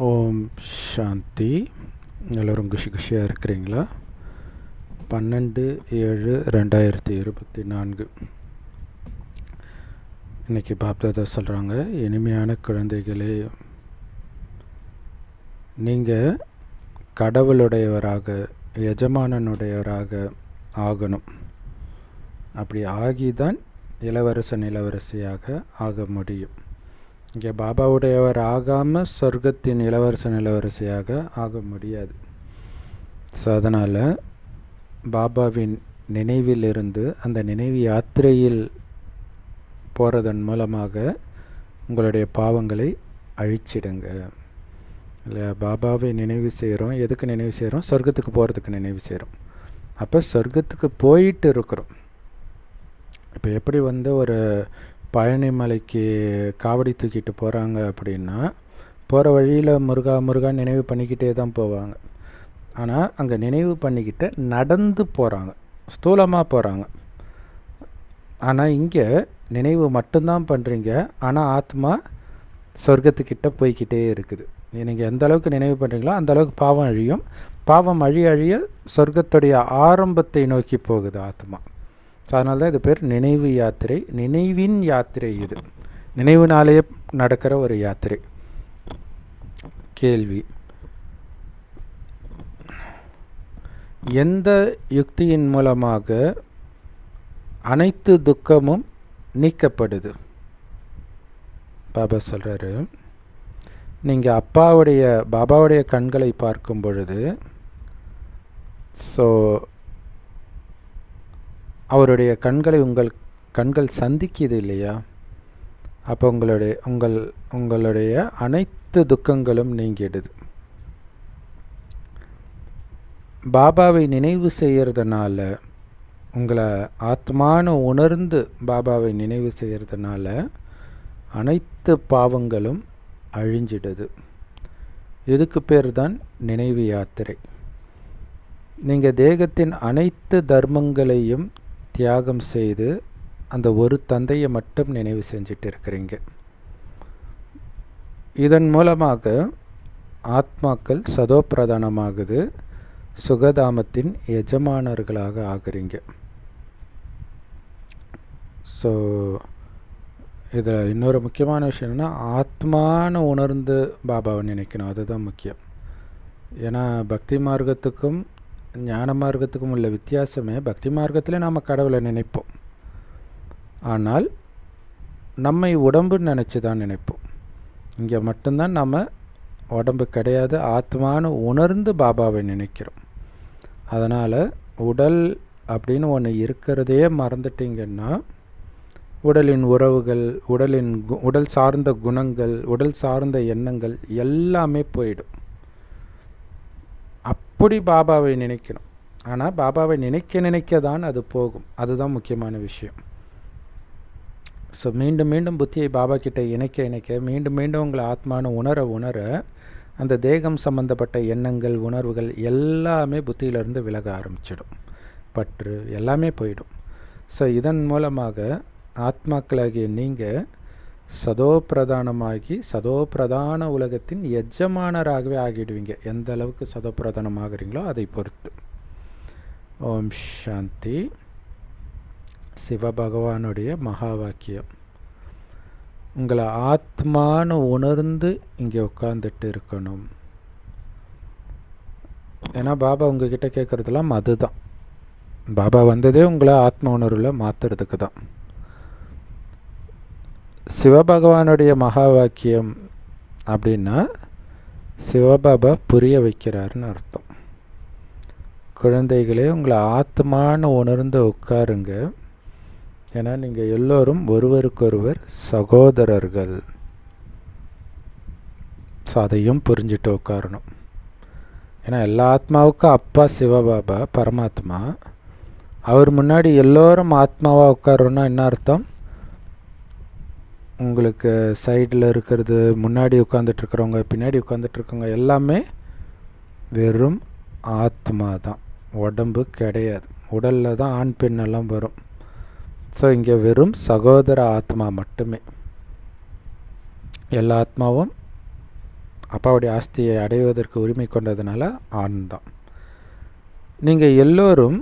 ஓம் சாந்தி. எல்லோரும் குஷியாக இருக்கிறீங்களா? 12/7/2024 இன்றைக்கி பாப்தாதா சொல்கிறாங்க, இனிமையான குழந்தைகளே, நீங்கள் கடவுளுடையவராக எஜமானனுடையவராக ஆகணும். அப்படி ஆகிதான் இளவரசன் இளவரசியாக ஆக முடியும். இங்கே பாபாவுடையவர் ஆகாமல் சொர்க்கத்தின் இளவரசன் இளவரசியாக ஆக முடியாது. ஸோ அதனால் பாபாவின் நினைவிலிருந்து அந்த நினைவு யாத்திரையில் போகிறதன் மூலமாக உங்களுடைய பாவங்களை அழிச்சிடுங்க. இல்லையா? பாபாவை நினைவு செய்கிறோம். எதுக்கு நினைவு செய்கிறோம்? சொர்க்கத்துக்கு போகிறதுக்கு நினைவு செய்கிறோம். அப்போ சொர்க்கத்துக்கு போயிட்டு இருக்கிறோம். இப்போ எப்படி ஒரு பழனி மலைக்கு காவடி தூக்கிட்டு போகிறாங்க அப்படின்னா, போகிற வழியில் முருகா முருகா நினைவு பண்ணிக்கிட்டே தான் போவாங்க. ஆனால் அங்கே நினைவு பண்ணிக்கிட்டு நடந்து போகிறாங்க, ஸ்தூலமாக போகிறாங்க. ஆனால் இங்கே நினைவு மட்டும்தான் பண்ணுறீங்க, ஆனால் ஆத்மா சொர்க்கத்துக்கிட்ட போய்கிட்டே இருக்குது. நீங்கள் எந்த அளவுக்கு நினைவு பண்ணுறீங்களோ அந்த அளவுக்கு பாவம் அழியும். பாவம் அழிய சொர்க்கத்துடைய ஆரம்பத்தை நோக்கி போகுது ஆத்மா. ஸோ அதனால தான் இது பேர் நினைவு யாத்திரை. நினைவின் யாத்திரை. இது நினைவுனாலேயே நடக்கிற ஒரு யாத்திரை. கேள்வி: எந்த யுக்தியின் மூலமாக அனைத்து துக்கமும் நீக்கப்படுது? பாபா சொல்கிறாரு, நீங்கள் பாபாவுடைய கண்களை பார்க்கும் பொழுது, ஸோ அவருடைய கண்களை உங்கள் கண்கள் சந்திக்குது இல்லையா? அப்போ உங்களுடைய அனைத்து துக்கங்களும் நீங்கிடுது. பாபாவை நினைவு செய்கிறதுனால, உங்களை ஆத்மானு உணர்ந்து பாபாவை நினைவு செய்கிறதுனால அனைத்து பாவங்களும் அழிஞ்சிடுது. இதுக்கு பேர் தான் நினைவு யாத்திரை. நீங்கள் தேகத்தின் அனைத்து தர்மங்களையும் தியாகம் செய்து அந்த ஒரு தந்தையை மட்டும் நினைவு செஞ்சிட்டு இருக்கிறீங்க. இதன் மூலமாக ஆத்மாக்கள் சதோப்பிரதானமாகுது, சுகதாமத்தின் எஜமானர்களாக ஆகுறீங்க. ஸோ இதில் இன்னொரு முக்கியமான விஷயம் என்னென்னா, ஆத்மானு உணர்ந்து பாபாவை நினைக்கணும். அதுதான் முக்கியம். ஏன்னா பக்தி மார்க்கத்துக்கும் ஞான மார்க்கத்துக்கும் உள்ள வித்தியாசமே, பக்தி மார்க்கத்தில் நாம் கடவுளை நினைப்போம், ஆனால் நம்மை உடம்புன்னு நினச்சி தான் நினைப்போம். இங்கே மட்டும்தான் நம்ம உடம்பு கிடையாது, ஆத்மானு உணர்ந்து பாபாவை நினைக்கிறோம். அதனால் உடல் அப்படின்னு ஒன்று இருக்கிறதையே மறந்துட்டிங்கன்னா, உடலின் உறவுகள், உடல் சார்ந்த குணங்கள், உடல் சார்ந்த எண்ணங்கள் எல்லாமே போயிடும். அப்படி பாபாவை நினைக்கணும். ஆனால் பாபாவை நினைக்க தான் அது போகும். அதுதான் முக்கியமான விஷயம். ஸோ மீண்டும் மீண்டும் புத்தியை பாபா கிட்ட இணைக்க மீண்டும் மீண்டும் உங்களை ஆத்மான உணர அந்த தேகம் சம்பந்தப்பட்ட எண்ணங்கள், உணர்வுகள் எல்லாமே புத்தியிலிருந்து விலக ஆரம்பிச்சிடும். பற்று எல்லாமே போயிடும். ஸோ இதன் மூலமாக ஆத்மாக்களாகிய நீங்கள் சதோப்பிரதானமாகி சதோப்பிரதான உலகத்தின் எஜமானராகவே ஆகிடுவீங்க. எந்த அளவுக்கு சதோப்பிரதானமாகறீங்களோ அதை பொறுத்து. ஓம் சாந்தி. சிவபகவானுடைய மகா வாக்கியம்: உங்களை ஆத்மானு உணர்ந்து இங்கே உட்கார்ந்துட்டு இருக்கணும். ஏன்னா பாபா உங்ககிட்ட கேட்குறதுலாம் அதுதான். பாபா வந்ததே உங்களை ஆத்ம உணர்வில் மாற்றுறதுக்கு தான். சிவபகவானுடைய மகா வாக்கியம் அப்படின்னா சிவபாபா புரிய வைக்கிறாருன்னு அர்த்தம். குழந்தைகளே, உங்களை ஆத்மானு உணர்ந்து உட்காருங்க. ஏன்னா நீங்கள் எல்லோரும் ஒருவருக்கொருவர் சகோதரர்கள். ஸோ அதையும் புரிஞ்சுட்டு உட்காரணும். ஏன்னா எல்லா ஆத்மாவுக்கும் அப்பா சிவபாபா பரமாத்மா. அவர் முன்னாடி எல்லோரும் ஆத்மாவாக உட்காரோன்னா என்ன அர்த்தம்? உங்களுக்கு சைடில் இருக்கிறது, முன்னாடி உட்காந்துட்ருக்கிறவங்க, பின்னாடி உட்காந்துட்ருக்கவங்க எல்லாமே வெறும் ஆத்மா தான், உடம்பு கிடையாது. உடலில் தான் ஆண் பெண்ணெல்லாம் வரும். ஸோ இங்கே வெறும் சகோதர ஆத்மா மட்டுமே. எல்லா ஆத்மாவும் அப்பாவுடைய ஆஸ்தியை அடைவதற்கு உரிமை கொண்டதுனால ஆண் தான். நீங்கள் எல்லோரும்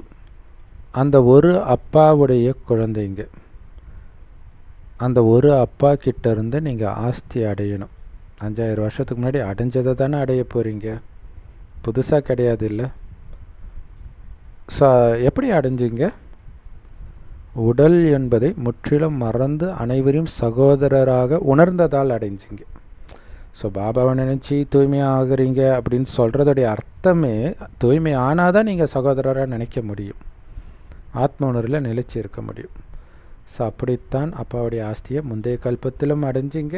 அந்த ஒரு அப்பாவுடைய குழந்தைங்க. அந்த ஒரு அப்பா கிட்ட இருந்து நீங்கள் ஆஸ்தி அடையணும். 5000 வருஷத்துக்கு முன்னாடி அடைஞ்சதை தானே அடைய போகிறீங்க, புதுசாக கிடையாது இல்லை? எப்படி அடைஞ்சிங்க? உடல் என்பதை முற்றிலும் மறந்து அனைவரையும் சகோதரராக உணர்ந்ததால் அடைஞ்சிங்க. ஸோ பாபாவை நினச்சி தூய்மையாக ஆகுறீங்க அப்படின்னு சொல்கிறதுடைய அர்த்தமே, தூய்மை ஆனால் தான் நீங்கள் சகோதரராக நினைக்க முடியும், ஆத்ம உணர்வில் நிலைச்சி இருக்க முடியும். ஸோ அப்படித்தான் அப்பாவுடைய ஆஸ்தியை முந்தைய கல்பத்திலும் அடைஞ்சிங்க,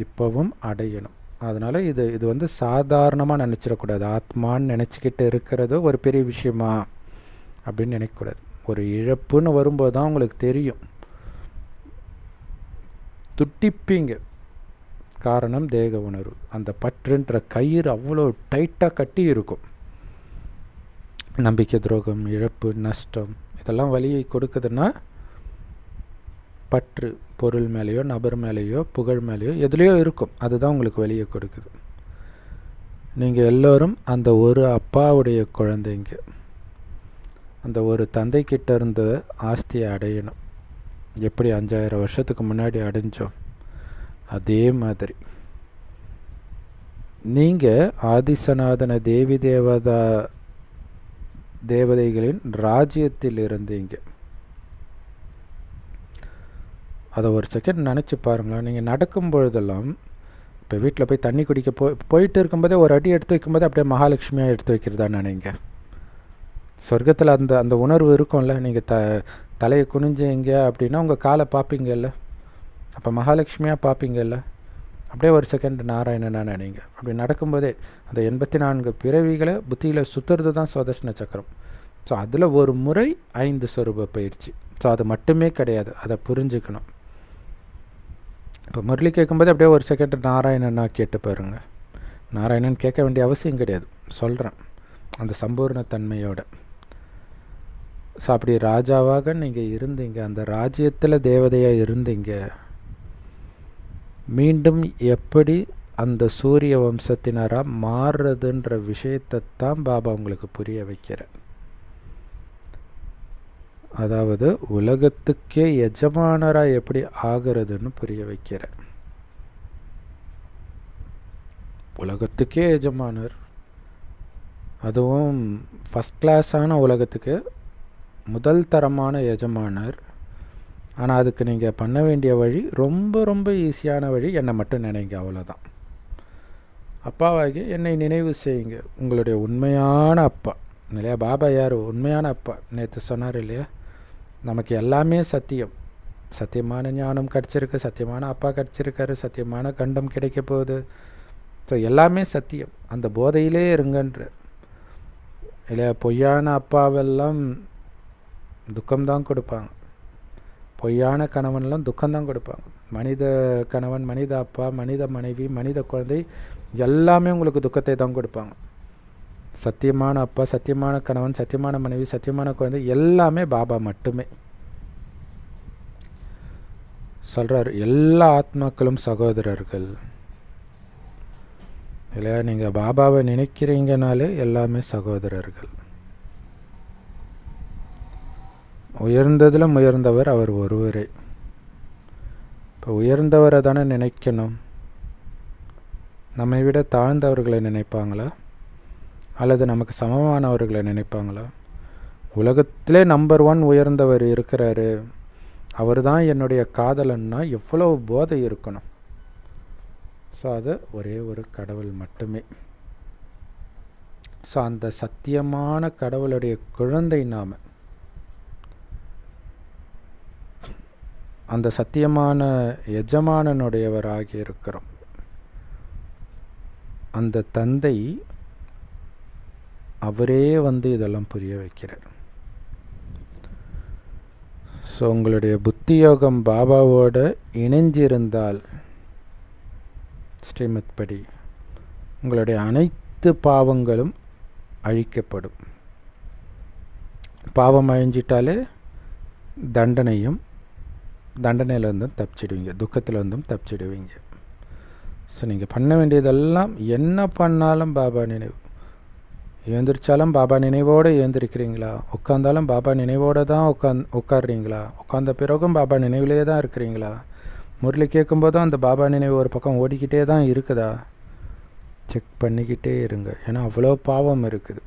இப்போவும் அடையணும். அதனால் இது சாதாரணமாக நினச்சிடக்கூடாது. ஆத்மான்னு நினச்சிக்கிட்டு இருக்கிறது ஒரு பெரிய விஷயமா அப்படின்னு நினைக்கக்கூடாது. ஒரு இழப்புன்னு வரும்போது தான் உங்களுக்கு தெரியும், துட்டிப்பீங்க. காரணம் தேக உணர்வு. அந்த பற்றுன்ற கயிறு அவ்வளோ டைட்டாக கட்டி இருக்கும். நம்பிக்கை துரோகம், இழப்பு, நஷ்டம் இதெல்லாம் வலியை கொடுக்குதுன்னா பற்று பொருள் மேலேயோ நபர் மேலேயோ புகழ் மேலேயோ எதுலேயோ இருக்கும், அதுதான் உங்களுக்கு வலியை கொடுக்குது. நீங்கள் எல்லோரும் அந்த ஒரு அப்பாவுடைய குழந்தைங்க. அந்த ஒரு தந்தைக்கிட்ட இருந்த ஆஸ்தியை அடையணும். எப்படி 5000 வருஷத்துக்கு முன்னாடி அடைஞ்சோம், அதே மாதிரி நீங்கள் ஆதிசநாதன தேவி தேவதைகளின் ராஜ்யத்தில் இருந்தீங்க. அதை ஒரு செகண்ட் நினச்சி பாருங்களேன். நீங்கள் நடக்கும் பொழுதெல்லாம், இப்போ வீட்டில் போய் தண்ணி குடிக்க போயிட்டு இருக்கும்போதே ஒரு அடி எடுத்து வைக்கும்போது அப்படியே மகாலட்சுமியாக எடுத்து வைக்கிறதா நினைங்க. சொர்க்கத்தில் அந்த உணர்வு இருக்கும்ல. நீங்கள் தலையை குனிஞ்சிங்க அப்படின்னா உங்கள் காலை பார்ப்பீங்கல்ல, அப்போ மகாலட்சுமியாக பார்ப்பீங்கல்ல. அப்படியே ஒரு செகண்ட் நாராயணனாக நினைங்க. அப்படி நடக்கும்போதே அந்த 84 பிறவிகளை புத்தியில் சுற்றுறது தான் சுதர்சன சக்கரம். ஸோ அதில் ஒரு முறை 5 சொரூப பயிற்சி. ஸோ அது மட்டுமே கிடையாது, அதை புரிஞ்சுக்கணும். இப்போ முரளி கேட்கும்போது அப்படியே ஒரு செகண்ட் நாராயணனா கேட்டு பாருங்க. நாராயணன் கேட்க வேண்டிய அவசியம் கிடையாது, சொல்கிறேன் அந்த சம்பூர்ண தன்மையோட. ஸோ அப்படி ராஜாவாக நீங்கள் இருந்தீங்க, அந்த ராஜ்யத்தில் தேவதையாக இருந்தீங்க. மீண்டும் எப்படி அந்த சூரிய வம்சத்தினராக மாறுறதுன்ற விஷயத்தான் பாபா உங்களுக்கு புரிய வைக்கிறேன். அதாவது உலகத்துக்கே எஜமானராக எப்படி ஆகிறதுன்னு புரிய வைக்கிறேன். உலகத்துக்கே எஜமானர், அதுவும் ஃபஸ்ட் கிளாஸான உலகத்துக்கு முதல் தரமான எஜமானர். ஆனால் அதுக்கு நீங்கள் பண்ண வேண்டிய வழி ரொம்ப ரொம்ப ஈஸியான வழி. என்னை மட்டும் நினைங்க, அவ்வளோதான். அப்பாவாகி என்னை நினைவு செய்யுங்க, உங்களுடைய உண்மையான அப்பா இல்லையா? பாபா யார்? உண்மையான அப்பா. நேற்று சொன்னார் இல்லையா, நமக்கு எல்லாமே சத்தியம். சத்தியமான ஞானம் கிடச்சிருக்கு, சத்தியமான அப்பா கிடச்சிருக்காரு, சத்தியமான கண்டம் கிடைக்க போகுது. ஸோ எல்லாமே சத்தியம். அந்த போதையிலே இருங்கன்ற இல்லையா? பொய்யான அப்பாவெல்லாம் துக்கம்தான் கொடுப்பாங்க, பொய்யான கணவன்லாம் துக்கம்தான் கொடுப்பாங்க. மனித கணவன், மனித அப்பா, மனித மனைவி, மனித குழந்தை எல்லாமே உங்களுக்கு துக்கத்தை தான் கொடுப்பாங்க. சத்தியமான அப்பா, சத்தியமான கணவன், சத்தியமான மனைவி, சத்தியமான குழந்தை எல்லாமே பாபா மட்டுமே. சொல்கிறார், எல்லா ஆத்மாக்களும் சகோதரர்கள் இல்லையா? நீங்கள் பாபாவை நினைக்கிறீங்கனாலே எல்லாமே சகோதரர்கள். உயர்ந்ததிலும் உயர்ந்தவர் அவர் ஒருவரே. இப்போ உயர்ந்தவரை தானே நினைக்கணும். நம்மை விட தாழ்ந்தவர்களை நினைப்பாங்களா அல்லது நமக்கு சமமானவர்களை நினைப்பாங்களா? உலகத்திலே நம்பர் 1 உயர்ந்தவர் இருக்கிறாரு, அவர் தான் என்னுடைய காதலன்னா எவ்வளோ போதை இருக்கணும். ஸோ அது ஒரே ஒரு கடவுள் மட்டுமே. ஸோ அந்த சத்தியமான கடவுளுடைய குழந்தை நாம். அந்த சத்தியமான எஜமானனுடையவராகி இருக்கிறோம். அந்த தந்தை அவரே இதெல்லாம் புரிய வைக்கிறார். ஸோ உங்களுடைய புத்தி யோகம் பாபாவோட இணைஞ்சிருந்தால் ஸ்ரீமத் படி உங்களுடைய அனைத்து பாவங்களும் அழிக்கப்படும். பாவம் அழிஞ்சிட்டாலே தண்டனையிலிருந்தும் தப்பிச்சிடுவீங்க, துக்கத்திலிருந்தும் தப்பிச்சிடுவீங்க. ஸோ நீங்கள் பண்ண வேண்டியதெல்லாம் என்ன பண்ணாலும் பாபா நினைவு. எழுந்திரிச்சாலும் பாபா நினைவோடு எழுந்திருக்கிறீங்களா, உட்காந்தாலும் பாபா நினைவோடு தான் உட்காடுறீங்களா, உட்காந்த பிறகும் பாபா நினைவிலே தான் இருக்கிறீங்களா, முரளி கேட்கும்போதும் அந்த பாபா நினைவு ஒரு பக்கம் ஓடிக்கிட்டே தான் இருக்குதா, செக் பண்ணிக்கிட்டே இருங்க. ஏன்னா அவ்வளோ பாவம் இருக்குது.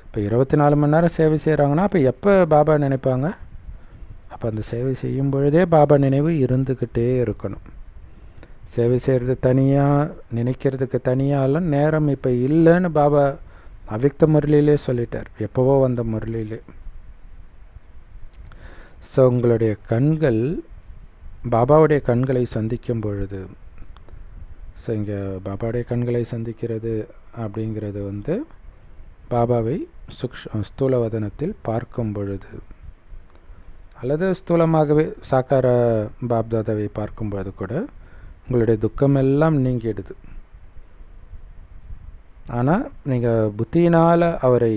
இப்போ 24 மணி நேரம் சேவை செய்கிறாங்கன்னா அப்போ எப்போ பாபா நினைப்பாங்க? அப்போ அந்த சேவை செய்யும் பொழுதே பாபா நினைவு இருந்துக்கிட்டே இருக்கணும். சேவை செய்கிறது தனியாக, நினைக்கிறதுக்கு தனியாலாம் நேரம் இப்போ இல்லைன்னு பாபா அவ்யக்த முரளியிலே சொல்லிட்டார், எப்போவோ வந்த முரளியிலே. ஸோ உங்களுடைய கண்கள் பாபாவுடைய கண்களை சந்திக்கும் பொழுது, ஸோ இங்கே பாபாவுடைய கண்களை சந்திக்கிறது அப்படிங்கிறது பாபாவை ஸ்தூல வதனத்தில் பார்க்கும் பொழுது, அல்லது ஸ்தூலமாகவே சாக்கார பாப்தாதாவை பார்க்கும் பொழுது கூட உங்களுடைய துக்கம் எல்லாம் நீங்கிடுது. ஆனால் நீங்கள் புத்தியினால் அவரை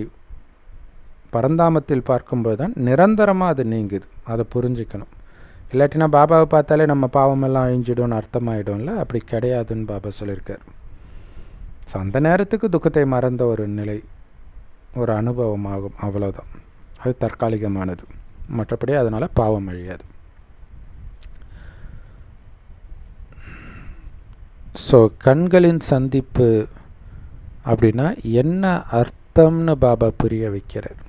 பரந்தாமத்தில் பார்க்கும்போது தான் நிரந்தரமாக அது நீங்குது. அதை புரிஞ்சிக்கணும். இல்லாட்டினா பாபாவை பார்த்தாலே நம்ம பாவமெல்லாம் அழிஞ்சிடும்னு அர்த்தமாயிடும்ல. அப்படி கிடையாதுன்னு பாபா சொல்லியிருக்கார். ஸோ அந்த நேரத்துக்கு துக்கத்தை மறந்த ஒரு நிலை, ஒரு அனுபவமாகும், அவ்வளோதான். அது தற்காலிகமானது, மற்றபடி அதனால் பாவம் அழியாது. ஸோ கண்களின் சந்திப்பு அப்படின்னா என்ன அர்த்தம்னு பாபா புரிய வைக்கிறார்.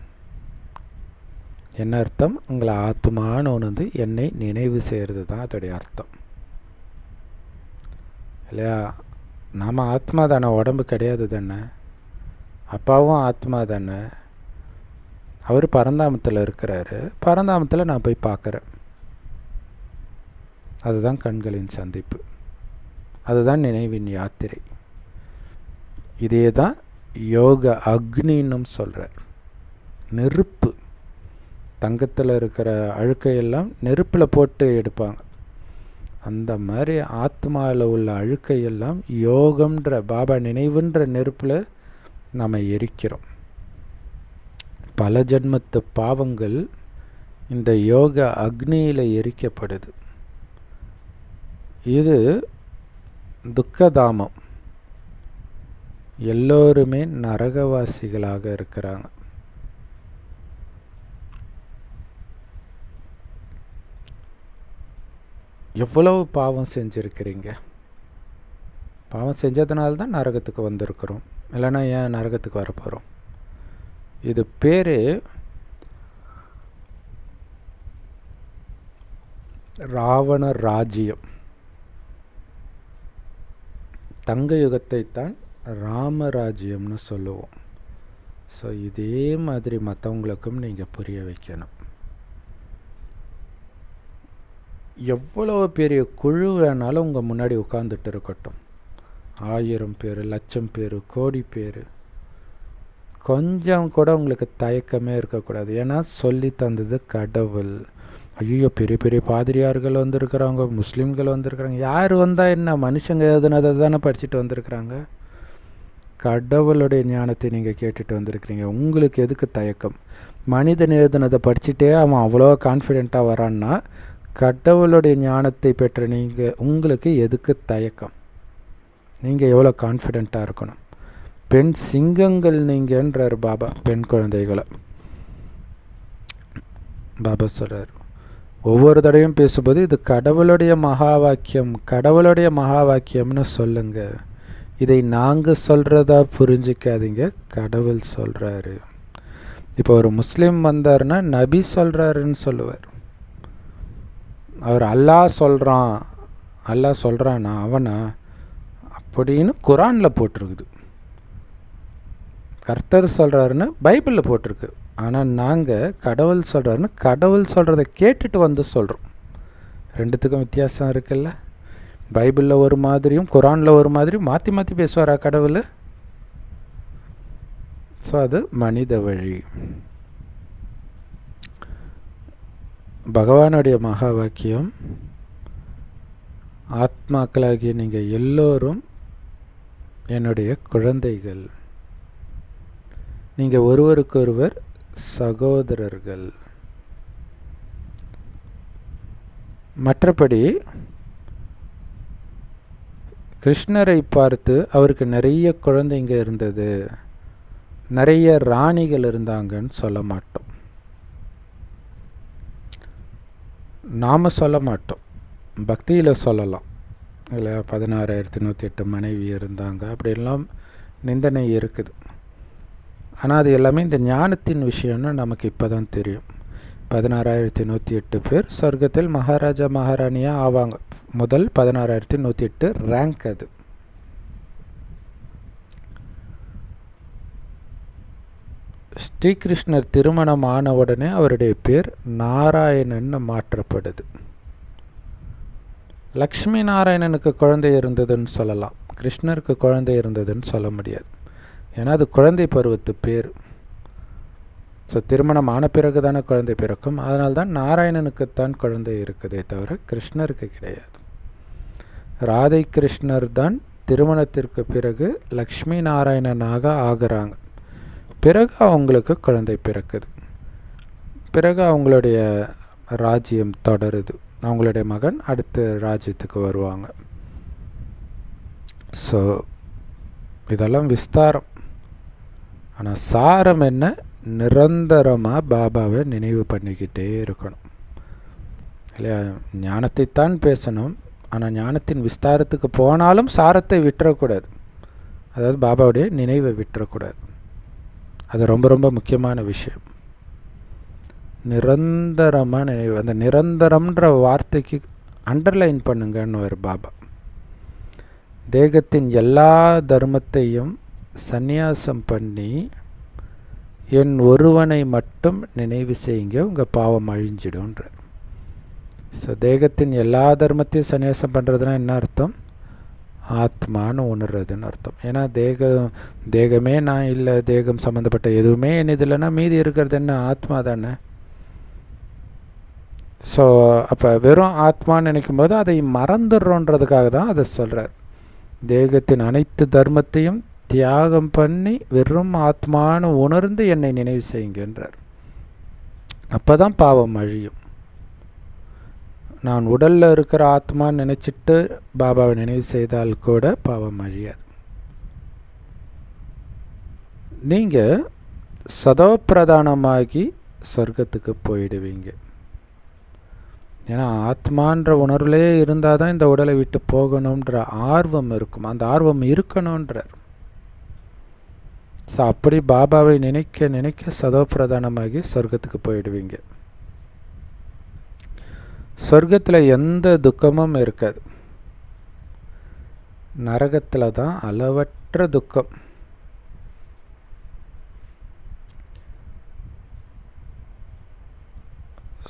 என்ன அர்த்தம்? உங்களை ஆத்மான்னு ஒன்று என்னை நினைவு செய்கிறது தான் அதோடைய அர்த்தம் இல்லையா? நாம் ஆத்மா தானே, உடம்பு கிடையாது தானே. அப்பாவும் ஆத்மா தானே. அவர் பரந்தாமத்தில் இருக்கிறாரு, பரந்தாமத்தில் நான் போய் பார்க்குறேன். அதுதான் கண்களின் சந்திப்பு, அதுதான் நினைவின் யாத்திரை. இதே தான் யோக அக்னின்னு சொல்கிறார். நெருப்பு, தங்கத்தில் இருக்கிற அழுக்கையெல்லாம் நெருப்பில் போட்டு எடுப்பாங்க. அந்த மாதிரி ஆத்மாவில் உள்ள அழுக்கையெல்லாம் யோகம்ன்ற பாபா நினைவுன்ற நெருப்பில் நாம் எரிக்கிறோம். பல ஜென்மத்து பாவங்கள் இந்த யோக அக்னியில் எரிக்கப்படுது. இது துக்கதாமம். எல்லோருமே நரகவாசிகளாக இருக்கிறாங்க. எவ்வளவு பாவம் செஞ்சுருக்கிறீங்க? பாவம் செஞ்சதுனால தான் நரகத்துக்கு வந்திருக்கிறோம், இல்லைன்னா ஏன் நரகத்துக்கு வரப்போகிறோம்? இது பேர் ராவண ராஜ்யம். தங்க யுகத்தை தான் ராமராஜ்யம்னு சொல்லுவோம். ஸோ இதே மாதிரி மற்றவங்களுக்கும் நீங்கள் புரிய வைக்கணும். எவ்வளோ பெரிய குழு வேணாலும் உங்கள் முன்னாடி உட்காந்துட்டு இருக்கட்டும், 1000 பேர், 1,00,000 பேர், கோடி பேர், கொஞ்சம் கூட உங்களுக்கு தயக்கமே இருக்கக்கூடாது. ஏன்னா சொல்லி தந்தது கடவுள். ஐயோ, பெரிய பெரிய பாதிரியார்கள் வந்திருக்கிறாங்க, முஸ்லீம்கள் வந்திருக்கிறாங்க. யார் வந்தால் என்ன, மனுஷங்க எழுதுனதை தானே படிச்சுட்டு வந்திருக்கிறாங்க. கடவுளுடைய ஞானத்தை நீங்கள் கேட்டுட்டு வந்திருக்கிறீங்க. உங்களுக்கு எதுக்கு தயக்கம்? மனிதன் எழுதுனதை படிச்சுட்டே அவன் அவ்வளோ கான்ஃபிடெண்ட்டாக வரான்னா, கடவுளுடைய ஞானத்தை பெற்ற உங்களுக்கு எதுக்கு தயக்கம்? நீங்கள் எவ்வளோ கான்ஃபிடெண்ட்டாக இருக்கணும். பெண் சிங்கங்கள் நீங்கன்றார் பாபா. பெண் குழந்தைகளை பாபா சொல்கிறார். ஒவ்வொரு தடையும் பேசும்போது இது கடவுளுடைய மகா வாக்கியம், கடவுளுடைய மகா வாக்கியம்னு சொல்லுங்க. இதை நாங்கள் சொல்கிறதா புரிஞ்சிக்காதீங்க, கடவுள் சொல்கிறாரு. இப்போ ஒரு முஸ்லீம் வந்தார்னா நபி சொல்கிறாருன்னு சொல்லுவார். அவர் அல்லாஹ் சொல்கிறான், அல்லாஹ் சொல்கிறானா அவனா அப்படின்னு குரானில் போட்டிருக்குது. கர்த்தர் சொல்கிறாருன்னு பைபிளில் போட்டிருக்கு. ஆனால் நாங்கள் கடவுள் சொல்கிறாருன்னு கடவுள் சொல்கிறத கேட்டுட்டு வந்து சொல்கிறோம். ரெண்டுத்துக்கும் வித்தியாசம் இருக்குல்ல. பைபிளில் ஒரு மாதிரியும் குரானில் ஒரு மாதிரியும் மாற்றி மாற்றி பேசுவாரா கடவுள்? ஸோ அது மனித வழி. பகவானுடைய மகா வாக்கியம், ஆத்மாக்களாகிய நீங்கள் எல்லோரும் என்னுடைய குழந்தைகள், நீங்கள் ஒருவருக்கொருவர் சகோதரர்கள். மற்றபடி கிருஷ்ணரை பார்த்து அவருக்கு நிறைய குழந்தைங்க இருந்தது, நிறைய ராணிகள் இருந்தாங்கன்னு சொல்ல மாட்டோம். நாம் சொல்ல மாட்டோம், பக்தியில் சொல்லலாம் இல்லை 16,108 மனைவி இருந்தாங்க அப்படின்லாம் நிந்தனை இருக்குது. ஆனால் அது எல்லாமே இந்த ஞானத்தின் விஷயம்னு நமக்கு இப்போ தான் தெரியும். 16,108 பேர் சொர்க்கத்தில் மகாராஜா மகாராணியாக ஆவாங்க. முதல் 16,108 ரேங்க் அது. ஸ்ரீகிருஷ்ணர் திருமணம் ஆன உடனே அவருடைய பேர் நாராயணன்னு மாற்றப்படுது. லக்ஷ்மி நாராயணனுக்கு குழந்தை இருந்ததுன்னு சொல்லலாம், கிருஷ்ணருக்கு குழந்தை இருந்ததுன்னு சொல்ல முடியாது. ஏன்னா அது குழந்தை பருவத்து பேர். ஸோ திருமணம் ஆன பிறகு தானே குழந்தை பிறக்கும். அதனால்தான் நாராயணனுக்குத்தான் குழந்தை இருக்குதே தவிர கிருஷ்ணருக்கு கிடையாது. ராதை கிருஷ்ணர் தான் திருமணத்திற்கு பிறகு லக்ஷ்மி நாராயணனாக ஆகிறாங்க. பிறகு அவங்களுக்கு குழந்தை பிறக்குது. பிறகு அவங்களுடைய ராஜ்யம் தொடருது. அவங்களுடைய மகன் அடுத்த ராஜ்யத்துக்கு வருவாங்க. ஸோ இதெல்லாம் விஸ்தாரம். ஆனால் சாரம் என்ன? நிரந்தரமாக பாபாவை நினைவு பண்ணிக்கிட்டே இருக்கணும் இல்லையா? ஞானத்தைத்தான் பேசணும், ஆனால் ஞானத்தின் விஸ்தாரத்துக்கு போனாலும் சாரத்தை விட்டுறக்கூடாது. அதாவது பாபாவுடைய நினைவை விட்டுறக்கூடாது. அது ரொம்ப ரொம்ப முக்கியமான விஷயம். நிரந்தரமாக நினைவு. அந்த நிரந்தரம்ன்ற வார்த்தைக்கு அண்டர்லைன் பண்ணுங்கன்னு ஒரு பாபா. தேகத்தின் எல்லா தர்மத்தையும் சந்நியாசம் பண்ணி என் ஒருவனை மட்டும் நினைவு செய்யுங்க, உங்கள் பாவம் அழிஞ்சிடும்ன்ற. ஸோ தேகத்தின் எல்லா தர்மத்தையும் சந்நியாசம் பண்ணுறதுனா என்ன அர்த்தம்? ஆத்மான்னு உணர்றதுன்னு அர்த்தம். ஏன்னா தேகமே நான் இல்லை, தேகம் சம்மந்தப்பட்ட எதுவுமே என்ன இது இல்லைன்னா மீதி இருக்கிறது என்ன? ஆத்மா தானே. ஸோ அப்போ வெறும் ஆத்மான்னு நினைக்கும் போது அதை மறந்துடுறோன்றதுக்காக தான் அதை சொல்கிறார். தேகத்தின் அனைத்து தர்மத்தையும் தியாகம் பண்ணி வெறும் ஆத்மான்னு உணர்ந்து என்னை நினைவு செய்யுங்கன்றார். அப்போ தான் பாவம் அழியும். நான் உடலில் இருக்கிற ஆத்மான்னு நினச்சிட்டு பாபாவை நினைவு செய்தால் கூட பாவம் அழியாது. நீங்கள் சதோப்பிரதானமாகி சொர்க்கத்துக்கு போயிடுவீங்க. ஏன்னா ஆத்மான்ற உணர்வுலே இருந்தால் தான் இந்த உடலை விட்டு போகணுன்ற ஆர்வம் இருக்கும். அந்த ஆர்வம் இருக்கணுன்றார். ஸோ அப்படி பாபாவை நினைக்க நினைக்க சதோப்பிரதானமாகி சொர்க்கத்துக்கு போயிடுவீங்க. சொர்க்கத்தில் எந்த துக்கமும் இருக்காது. நரகத்தில் தான் அளவற்ற துக்கம்.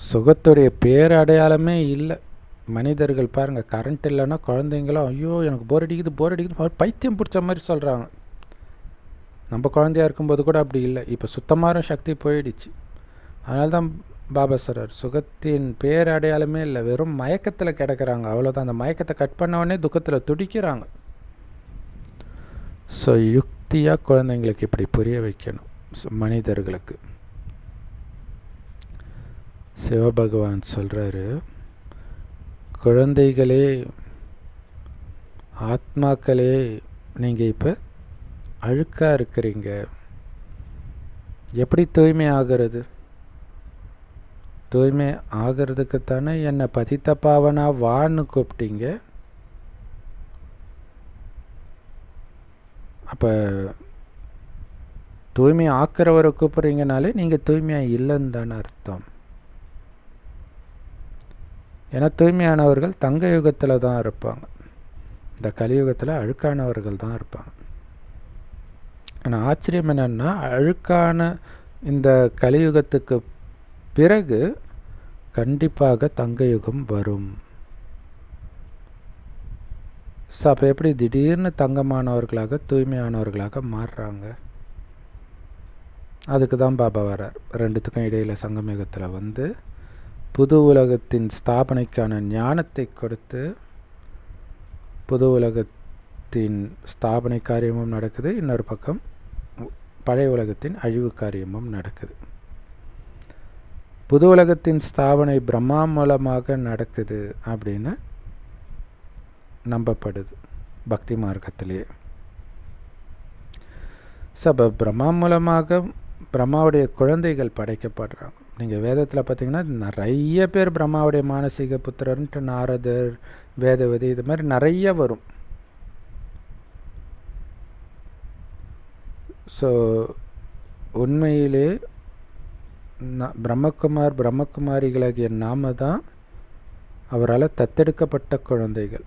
சுகத்துடைய பேரடையாளமே இல்லை. மனிதர்கள் பாருங்கள், கரண்ட் இல்லைன்னா குழந்தைங்களும் ஐயோ எனக்கு போர் அடிக்குது பைத்தியம் பிடிச்ச மாதிரி சொல்கிறாங்க. நம்ம குழந்தையாக இருக்கும்போது கூட அப்படி இல்லை. இப்போ சுத்தமான சக்தி போயிடுச்சு. அதனால தான் பாபா சொல்றார், சுகத்தின் பேரடையாளமே இல்லை, வெறும் மயக்கத்தில் கிடக்கிறாங்க, அவ்வளோதான். அந்த மயக்கத்தை கட் பண்ண உடனே துக்கத்தில் துடிக்கிறாங்க. ஸோ யுக்தியாக குழந்தைங்களுக்கு இப்படி புரிய வைக்கணும் மனிதர்களுக்கு. சிவபகவான் சொல்கிறாரு, குழந்தைகளே, ஆத்மாக்களே, நீங்கள் இப்போ அழுக்காக இருக்கிறீங்க. எப்படி தூய்மை ஆகிறது? தூய்மை ஆகிறதுக்குத்தானே என்னை பதித்த பாவனா வான்னு கூப்பிட்டீங்க. அப்போ தூய்மை ஆக்கிறவரை கூப்பிட்றீங்கனாலே நீங்கள் தூய்மையாக இல்லைன்னு தானே அர்த்தம். ஏன்னா தூய்மையானவர்கள் தங்க யுகத்தில் தான் இருப்பாங்க. இந்த கலியுகத்தில் அழுக்கானவர்கள் தான் இருப்பாங்க. ஆனால் ஆச்சரியம் என்னன்னா, அழுக்கான இந்த கலியுகத்துக்கு பிறகு கண்டிப்பாக தங்க யுகம் வரும். ஸோ அப்போ எப்படி திடீர்னு தங்கமானவர்களாக தூய்மையானவர்களாக மாறுறாங்க? அதுக்கு தான் பாபா வரார். ரெண்டுத்துக்கும் இடையில் சங்கமயுகத்தில் வந்து புது உலகத்தின் ஸ்தாபனைக்கான ஞானத்தை கொடுத்து, புது உலகத்தின் ஸ்தாபனை காரியமும் நடக்குது, இன்னொரு பக்கம் பழைய உலகத்தின் அழிவு காரியமும் நடக்குது. புது உலகத்தின் ஸ்தாபனை பிரம்மா மூலமாக நடக்குது அப்படின்னு நம்பப்படுது. பக்தி மார்க்கத்திலேயே. அப்போ பிரம்மா மூலமாக பிரம்மாவுடைய குழந்தைகள் படைக்கப்படுறாங்க. நீங்கள் வேதத்தில் பார்த்தீங்கன்னா நிறைய பேர் பிரம்மாவுடைய மானசீக புத்திரன்ட்டு நாரதர், வேதவதி, இது மாதிரி நிறைய வரும். ஸோ உண்மையிலே பிரம்மகுமாரிகளாகிய நாம தான் அவரால் தத்தெடுக்கப்பட்ட குழந்தைகள்.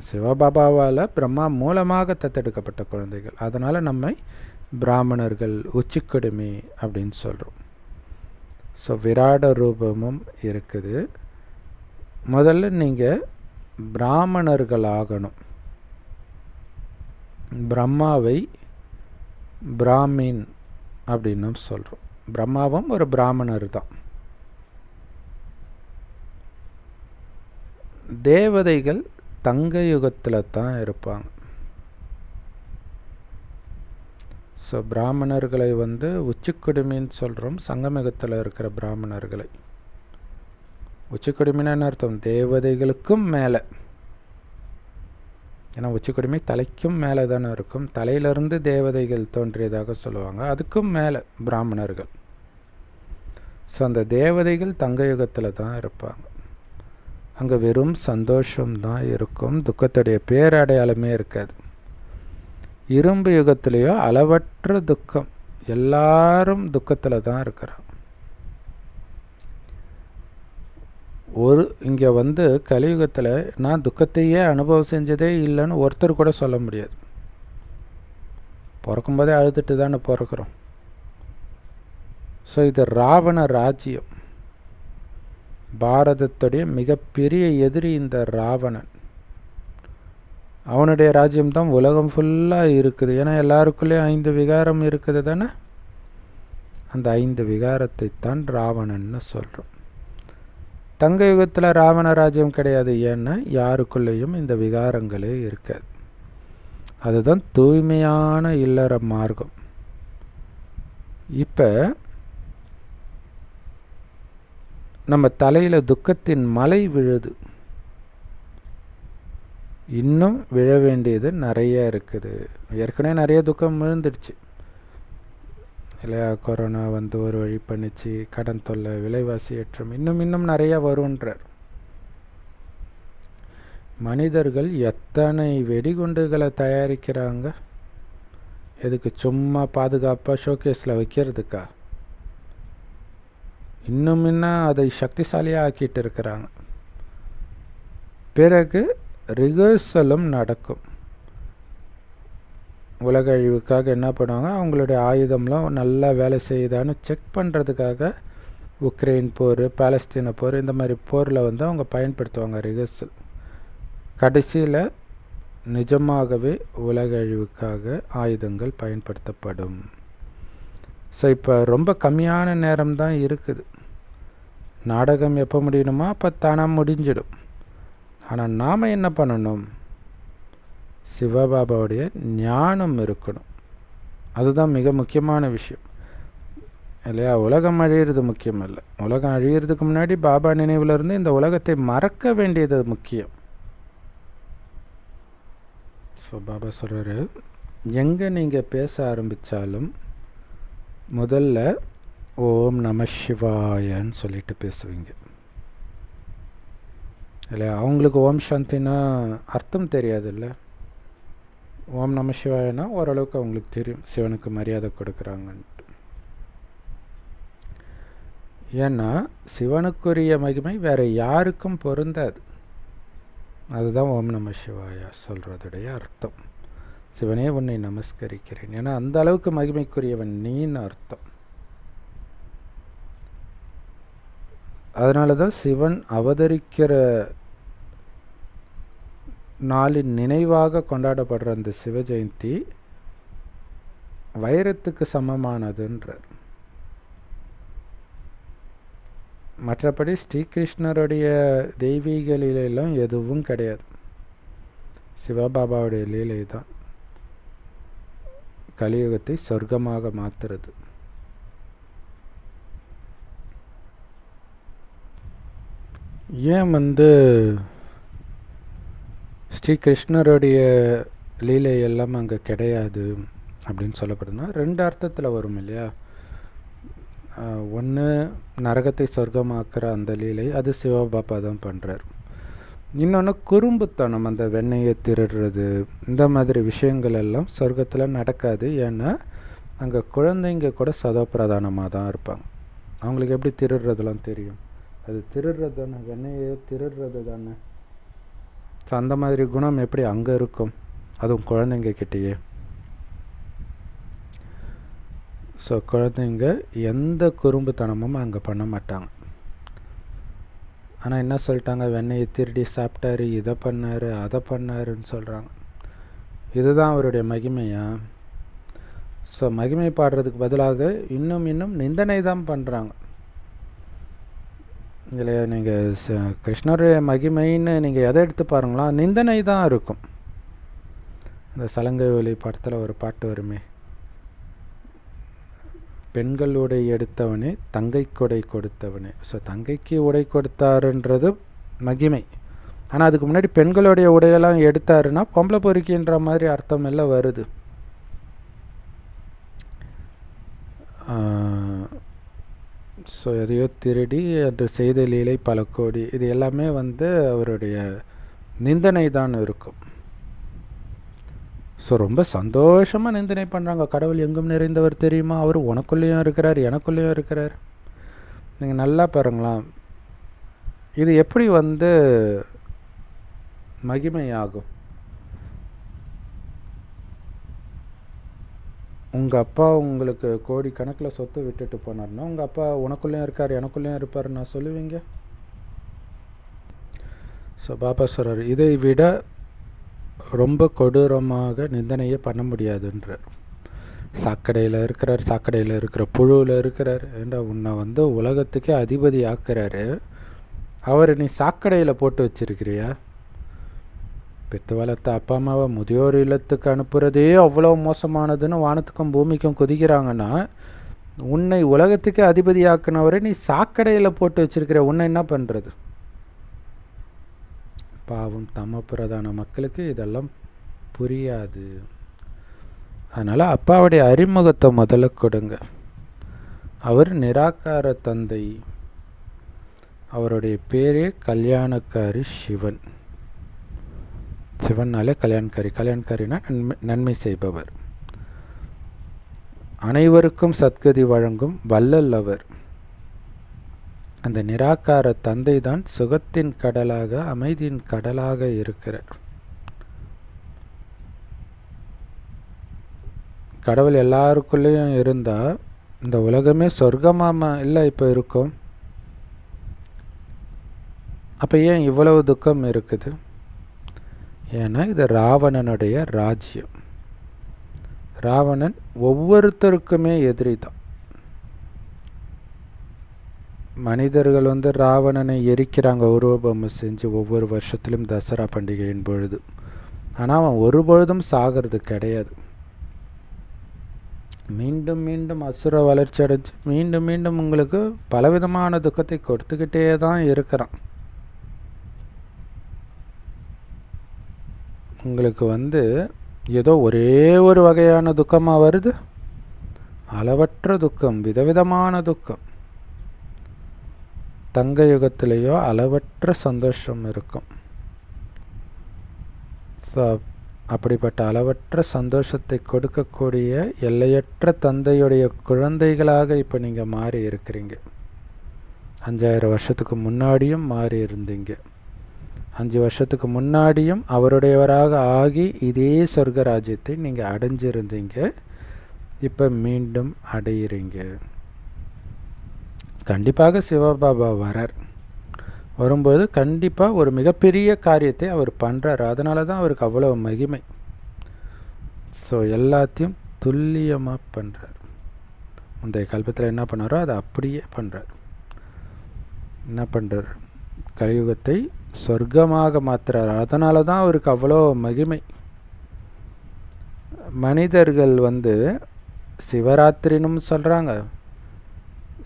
சிவபாபாவால் பிரம்மா மூலமாக தத்தெடுக்கப்பட்ட குழந்தைகள். அதனால் நம்மை பிராமணர்கள், உச்சிக்கொடுமி அப்படின்னு சொல்கிறோம். ஸோ விராட ரூபமும் இருக்குது. முதல்ல நீங்கள் பிராமணர்கள் ஆகணும். பிரம்மாவை பிராமின் அப்படின்னு சொல்கிறோம். பிரம்மாவும் ஒரு பிராமணர் தான். தேவதைகள் தங்க யுகத்தில் தான் இருப்பாங்க. ஸோ பிராமணர்களை உச்சிக்குடுமின்னு சொல்கிறோம். சங்கமயுகத்தில் இருக்கிற பிராமணர்களை. உச்சிக்குடுமின்னு அர்த்தம் தேவதைகளுக்கும் மேலே. ஏன்னா உச்சிக்குடுமி தலைக்கும் மேலே தானே இருக்கும். தலையிலிருந்து தேவதைகள் தோன்றியதாக சொல்லுவாங்க. அதுக்கும் மேலே பிராமணர்கள். ஸோ அந்த தேவதைகள் தங்க யுகத்தில் தான் இருப்பாங்க. அங்கே வெறும் சந்தோஷம்தான் இருக்கும். துக்கத்துடைய பேரடையாளமே இருக்காது. இரும்பு யுகத்திலேயோ அளவற்ற துக்கம். எல்லாரும் துக்கத்தில் தான் இருக்கிறாங்க. இங்கே கலியுகத்தில் நான் துக்கத்தையே அனுபவம் செஞ்சதே இல்லைன்னு ஒருத்தர் கூட சொல்ல முடியாது. பிறக்கும்போதே அழுதுட்டு தானே பிறக்கிறோம். ஸோ இது ராவண ராஜ்யம். பாரதத்துடைய மிகப்பெரிய எதிரி இந்த ராவணன். அவனுடைய ராஜ்யம்தான் உலகம் ஃபுல்லாக இருக்குது. ஏன்னா எல்லாருக்குள்ளேயும் 5 விகாரம் இருக்குது தானே. அந்த 5 விகாரத்தை தான் ராவணன்னு சொல்கிறோம். தங்க யுகத்தில் ராவண ராஜ்யம் கிடையாது. ஏன்னா யாருக்குள்ளேயும் இந்த விகாரங்களே இருக்காது. அதுதான் தூய்மையான இல்லற மார்க்கம். இப்போ நம்ம தலையில் துக்கத்தின் மலை விழுது. இன்னும் விழ வேண்டியது நிறைய இருக்குது. ஏற்கனவே நிறைய துக்கம் விழுந்துடுச்சு இல்லையா. கொரோனா ஒரு வழி பண்ணிச்சு, கடன் தொல்லை, விலைவாசி ஏற்றம், இன்னும் நிறைய வருன்றார். மனிதர்கள் எத்தனை வெடிகுண்டுகளை தயாரிக்கிறாங்க. எதுக்கு? சும்மா பாதுகாப்பாக ஷோகேஸில் வைக்கிறதுக்கா? இன்னும் அதை சக்திசாலியாக ஆக்கிட்டு இருக்கிறாங்க. பிறகு ரிகர்சலும் நடக்கும். உலக அழிவுக்காக என்ன பண்ணுவாங்க, அவங்களுடைய ஆயுதம்லாம் நல்லா வேலை செய்யுதான்னு செக் பண்ணுறதுக்காக உக்ரைன் போர், பாலஸ்தீன போர், இந்த மாதிரி போரில் அவங்க பயன்படுத்துவாங்க ரிகர்சல். கடைசியில் நிஜமாகவே உலக அழிவுக்காக ஆயுதங்கள் பயன்படுத்தப்படும். ஸோ இப்போ ரொம்ப கம்மியான நேரம்தான் இருக்குது. நாடகம் எப்போ முடியணுமோ அப்போ தானாக முடிஞ்சிடும். ஆனால் நாம் என்ன பண்ணணும்? சிவபாபாவுடைய ஞானம் இருக்கணும். அதுதான் மிக முக்கியமான விஷயம் இல்லையா. உலகம் அழியிறது முக்கியம் இல்லை. உலகம் அழியிறதுக்கு முன்னாடி பாபா நினைவிலிருந்து இந்த உலகத்தை மறக்க வேண்டியது முக்கியம். ஸோ பாபா சொல்கிறாரு, எங்கே நீங்கள் பேச ஆரம்பித்தாலும் முதல்ல ஓம் நம சிவாயன்னு சொல்லிட்டு பேசுவீங்க இல்லையா. அவங்களுக்கு ஓம் சாந்தினா அர்த்தம் தெரியாது இல்லை. ஓம் நம சிவாயனா ஓரளவுக்கு அவங்களுக்கு தெரியும் சிவனுக்கு மரியாதை கொடுக்குறாங்கன்ட்டு. ஏன்னா சிவனுக்குரிய மகிமை வேறு யாருக்கும் பொருந்தாது. அதுதான் ஓம் நம சிவாயா சொல்கிறதுடைய அர்த்தம். சிவனே உன்னை நமஸ்கரிக்கிறேன். ஏன்னா அந்த அளவுக்கு மகிமைக்குரியவன் நீன்னு அர்த்தம். அதனால தான் சிவன் அவதரிக்கிற நாளின் நினைவாக கொண்டாடப்படுற அந்த சிவ ஜெயந்தி வைரத்துக்கு சமமானதுன்றார். மற்றபடி ஸ்ரீகிருஷ்ணருடைய தெய்வீக லீலையெல்லாம் எதுவும் கிடையாது. சிவபாபாவுடைய லீலை தான் கலியுகத்தை சொர்க்கமாக மாற்றுறது. ஏன் ஸ்ரீகிருஷ்ணருடைய லீலை எல்லாம் அங்கே கிடையாது அப்படின்னு சொல்லப்படுதுன்னா 2 அர்த்தத்தில் வரும் இல்லையா. ஒன்று நரகத்தை சொர்க்கமாக்குற அந்த லீலை, அது சிவபாபா தான் பண்ணுறார். இன்னொன்று குறும்புத்தனம், அந்த வெண்ணெயை திருடுறது, இந்த மாதிரி விஷயங்கள் எல்லாம் சொர்க்கத்தில் நடக்காது. ஏன்னா அங்கே குழந்தைங்க கூட சதோப்பிரதானமாக தான் இருப்பாங்க. அவங்களுக்கு எப்படி திருடுறதுலாம் தெரியும்? அது திருடுறது தானே, வெண்ணெயை திருடுறது தானே. ஸோ அந்த மாதிரி குணம் எப்படி அங்கே இருக்கும், அதுவும் குழந்தைங்க கிட்டேயே. ஸோ குழந்தைங்க எந்த குறும்புத்தனமும் அங்கே பண்ண மாட்டாங்க. ஆனால் என்ன சொல்லிட்டாங்க, வெண்ணெயை திருடி சாப்பிட்டாரு, இதை பண்ணார், அதை பண்ணாருன்னு சொல்கிறாங்க. இதுதான் அவருடைய மகிமையா? ஸோ மகிமை பாடுறதுக்கு பதிலாக இன்னும் நிந்தனை தான் பண்ணுறாங்க இல்லையா. நீங்கள் கிருஷ்ணருடைய மகிமைன்னு நீங்கள் எதை எடுத்து பாருங்களா, நிந்தனை தான் இருக்கும். இந்த சலங்கை ஒலி படத்தில் ஒரு பாட்டு வருமே, பெண்கள் உடை எடுத்தவனே தங்கை கொடை கொடுத்தவனே. ஸோ தங்கைக்கு உடை கொடுத்தாருன்றது மகிமை. ஆனால் அதுக்கு முன்னாடி பெண்களுடைய உடையெல்லாம் எடுத்தாருன்னா பொம்பளை பொறுக்கின்ற மாதிரி அர்த்தம் எல்லாம் வருது. ஸோ எதையோ திருடி அன்று செய்த லீலை பல கோடி, இது எல்லாமே அவருடைய நிந்தனை தான் இருக்கும். ஸோ ரொம்ப சந்தோஷமாக நிந்தனை பண்ணுறாங்க. கடவுள் எங்கும் நிறைந்தவர் தெரியுமா, அவர் உனக்குள்ளேயும் இருக்கிறார், எனக்குள்ளேயும் இருக்கிறார். நீங்கள் நல்லா பாருங்களாம், இது எப்படி மகிமையாகும்? உங்கள் அப்பா உங்களுக்கு கோடி கணக்கில் சொத்து விட்டுட்டு போனார்னா உங்கள் அப்பா உனக்குள்ளேயும் இருக்கார், எனக்குள்ளேயும் இருப்பார் நான் சொல்லுவீங்க? ஸோ பாபா சொல்கிறார், இதை விட ரொம்ப கொடூரமாக நிந்தனையே பண்ண முடியாதுன்றார். சாக்கடையில் இருக்கிறார், சாக்கடையில் இருக்கிற புழுவில் இருக்கிறார், ஏண்டா உன்னை உலகத்துக்கே அதிபதி ஆக்குறாரு, அவர் நீ சாக்கடையில் போட்டு வச்சிருக்கிறியா? பெத்து வளர்த்த அப்பா அம்மாவை முதியோர் இல்லத்துக்கு அனுப்புகிறதே அவ்வளோ மோசமானதுன்னு வானத்துக்கும் பூமிக்கும் குதிக்கிறாங்கன்னா, உன்னை உலகத்துக்கே அதிபதியாக்குனவரை நீ சாக்கடையில் போட்டு வச்சிருக்கிற, உன்னை என்ன பண்ணுறது? பாவம் தம பிரதான மக்களுக்கு இதெல்லாம் புரியாது. அதனால் அப்பாவுடைய அறிமுகத்தை முதல்ல கொடுங்க. அவர் நிராகார தந்தை, அவருடைய பேரே கல்யாணக்காரி சிவன். சிவன்னாலே கல்யாண்காரி, கல்யாண்காரினா நன்மை செய்பவர், அனைவருக்கும் சத்கதி வழங்கும் வள்ளல் அவர். அந்த நிராகார தந்தை தான் சுகத்தின் கடலாக, அமைதியின் கடலாக இருக்கிறார். கடவுள் எல்லாருக்குள்ளேயும் இருந்தால் இந்த உலகமே சொர்க்கமாக இல்லை இப்போ இருக்கும். அப்போ ஏன் இவ்வளவு துக்கம் இருக்குது? ஏன்னா இது ராவணனுடைய ராஜ்யம். ராவணன் ஒவ்வொருத்தருக்குமே எதிரி தான். மனிதர்கள் ராவணனை எரிக்கிறாங்க உருவபொம்மை செஞ்சு ஒவ்வொரு வருஷத்திலும் தசரா பண்டிகையின் பொழுது. ஆனால் அவன் ஒரு பொழுதும் சாகிறது கிடையாது. மீண்டும் மீண்டும் அசுர வளர்ச்சி அடைஞ்சு மீண்டும் மீண்டும் உங்களுக்கு பலவிதமான துக்கத்தை கொடுத்துக்கிட்டே தான் இருக்கிறான். உங்களுக்கு ஏதோ ஒரே ஒரு வகையான துக்கமாக வருது? அளவற்ற துக்கம், விதவிதமான துக்கம். தங்க யுகத்திலேயோ அளவற்ற சந்தோஷம் இருக்கும். ஸோ அப்படிப்பட்ட அளவற்ற சந்தோஷத்தை கொடுக்கக்கூடிய எல்லையற்ற தந்தையுடைய குழந்தைகளாக இப்போ நீங்கள் மாறி இருக்கிறீங்க. 5000 வருஷத்துக்கு முன்னாடியும் மாறி இருந்தீங்க. 5 வருஷத்துக்கு முன்னாடியும் அவருடையவராக ஆகி இதே சொர்க்க ராஜ்யத்தை நீங்கள் அடைஞ்சிருந்தீங்க. இப்போ மீண்டும் அடையிறீங்க. கண்டிப்பாக சிவபாபா வரார். வரும்போது கண்டிப்பாக ஒரு மிகப்பெரிய காரியத்தை அவர் பண்ணுறார். அதனால தான் அவருக்கு அவ்வளோ மகிமை. ஸோ எல்லாத்தையும் துல்லியமாக பண்ணுறார். முந்தைய கல்பத்தில் என்ன பண்ணாரோ அதை அப்படியே பண்ணுறார். என்ன பண்ணுறார்? கலியுகத்தை சொர்க்கமாக மாற்றுறார். அதனால தான் அவருக்கு அவ்வளோ மகிமை. மனிதர்கள் சிவராத்திரின்னு சொல்கிறாங்க.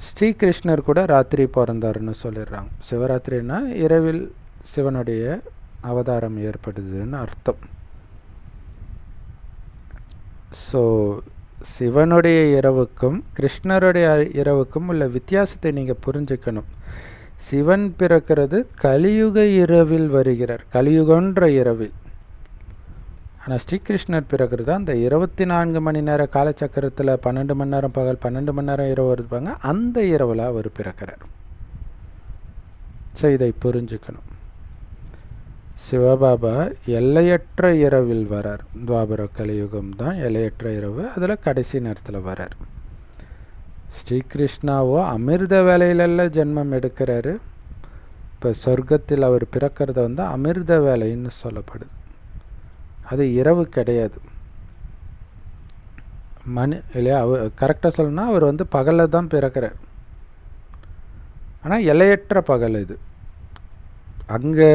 ஸ்ரீகிருஷ்ணர் கூட ராத்திரி பிறந்தாருன்னு சொல்லிடுறாங்க. சிவராத்திரின்னா இரவில் சிவனுடைய அவதாரம் ஏற்படுதுன்னு அர்த்தம். ஸோ சிவனுடைய இரவுக்கும் கிருஷ்ணருடைய இரவுக்கும் உள்ள வித்தியாசத்தை நீங்கள் புரிஞ்சுக்கணும். சிவன் பிறக்கிறது கலியுக இரவில் வருகிறார், கலியுகன்ற இரவில். ஆனால் ஸ்ரீகிருஷ்ணர் பிறக்கிறது அந்த 24 மணி நேர காலச்சக்கரத்தில் 12 மணி நேரம் பகல் 12 மணி நேரம் இரவு இருப்பாங்க, அந்த இரவில் அவர் பிறக்கிறார். ஸோ இதை புரிஞ்சுக்கணும். சிவபாபா எல்லையற்ற இரவில் வரார். துவாபர கலியுகம் தான் எல்லையற்ற இரவு, அதில் கடைசி நேரத்தில் வரார். ஸ்ரீகிருஷ்ணாவோ அமிர்த வேலையிலெல்லாம் ஜென்மம் எடுக்கிறாரு. இப்போ சொர்க்கத்தில் அவர் பிறக்கிறது வந்து அமிர்த வேலைன்னு சொல்லப்படுது. அது இரவு கிடையாது. இல்லையா? அவர் கரெக்டாக சொல்லணும்னா அவர் வந்து பகலில் தான் பிறக்கிறார். ஆனால் எல்லையற்ற பகல் இது. அங்கே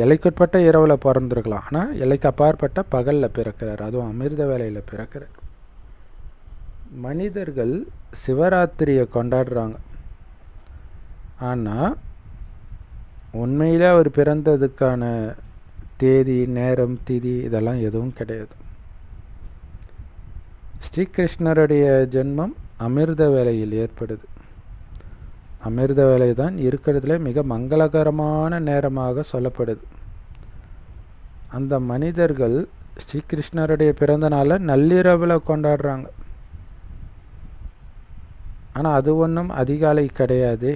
எல்லைக்குட்பட்ட இரவில் பிறந்திருக்கலாம், ஆனால் எல்லைக்கு அப்பாற்பட்ட பகலில் பிறக்கிறார், அதுவும் அமிர்த வேலையில் பிறக்கிறார். மனிதர்கள் சிவராத்திரியை கொண்டாடுறாங்க, ஆனால் உண்மையிலே அவர் பிறந்ததுக்கான தேதி நேரம் திதி இதெல்லாம் எதுவும் கிடையாது. ஸ்ரீகிருஷ்ணருடைய ஜென்மம் அமிர்த வேலையில் ஏற்படுது. அமிர்த வேலை தான் இருக்கிறதுல மிக மங்களகரமான நேரமாக சொல்லப்படுது. அந்த மனிதர்கள் ஸ்ரீகிருஷ்ணருடைய பிறந்த நாளை நள்ளிரவில் கொண்டாடுறாங்க. ஆனால் அது ஒன்றும் அதிகாலை கிடையாது.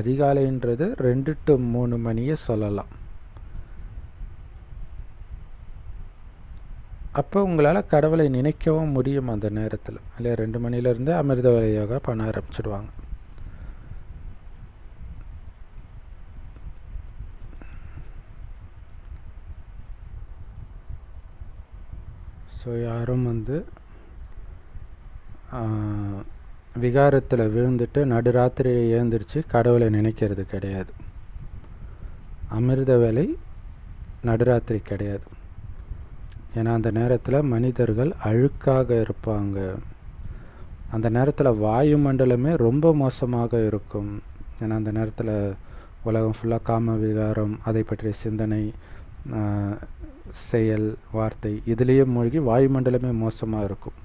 அதிகாலைன்றது 2 to 3 மணியை சொல்லலாம். அப்போ உங்களால் கடவுளை நினைக்கவும் முடியும் அந்த நேரத்தில். இல்லையா? 2 மணிலேருந்து அமிர்த வேலையாக பண்ண ஆரம்பிச்சிடுவாங்க. ஸோ யாரும் வந்து விகாரத்தில் விழுந்துட்டு நடுராத்திரி எழுந்திரிச்சு கடவுளை நினைக்கிறது கிடையாது. அமிர்த வேலை நடுராத்திரி கிடையாது. ஏன்னா அந்த நேரத்தில் மனிதர்கள் அழுக்காக இருப்பாங்க. அந்த நேரத்தில் வாயுமண்டலமே ரொம்ப மோசமாக இருக்கும். ஏன்னா அந்த நேரத்தில் உலகம் ஃபுல்லாக காம விகாரம், அதை பற்றிய சிந்தனை, செயல், வார்த்தை இதிலேயே மூழ்கி வாயுமண்டலமே மோசமாக இருக்கும்.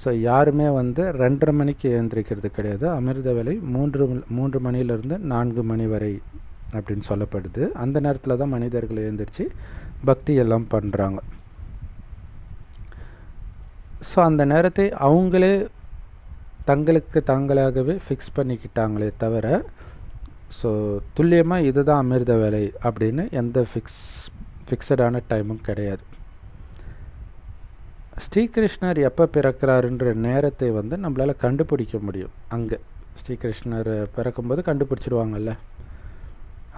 ஸோ யாருமே வந்து 2:30 மணிக்கு எழுந்திரிக்கிறது கிடையாது. அமிர்த வேலை 3 மணிலேருந்து 4 மணி வரை அப்படின்னு சொல்லப்படுது. அந்த நேரத்தில் தான் மனிதர்கள் எழுந்திரிச்சு பக்தி எல்லாம் பண்ணுறாங்க. ஸோ அந்த நேரத்தை அவங்களே தங்களுக்கு தாங்களாகவே ஃபிக்ஸ் பண்ணிக்கிட்டாங்களே தவிர, ஸோ துல்லியமாக இதுதான் அமிர்த வேலை அப்படின்னு எந்த ஃபிக்ஸடான டைமும் கிடையாது. ஸ்ரீகிருஷ்ணர் எப்போ பிறக்கிறாருன்ற நேரத்தை வந்து நம்மளால் கண்டுபிடிக்க முடியும். அங்கே ஸ்ரீகிருஷ்ணர் பிறக்கும்போது கண்டுபிடிச்சிடுவாங்கல்ல.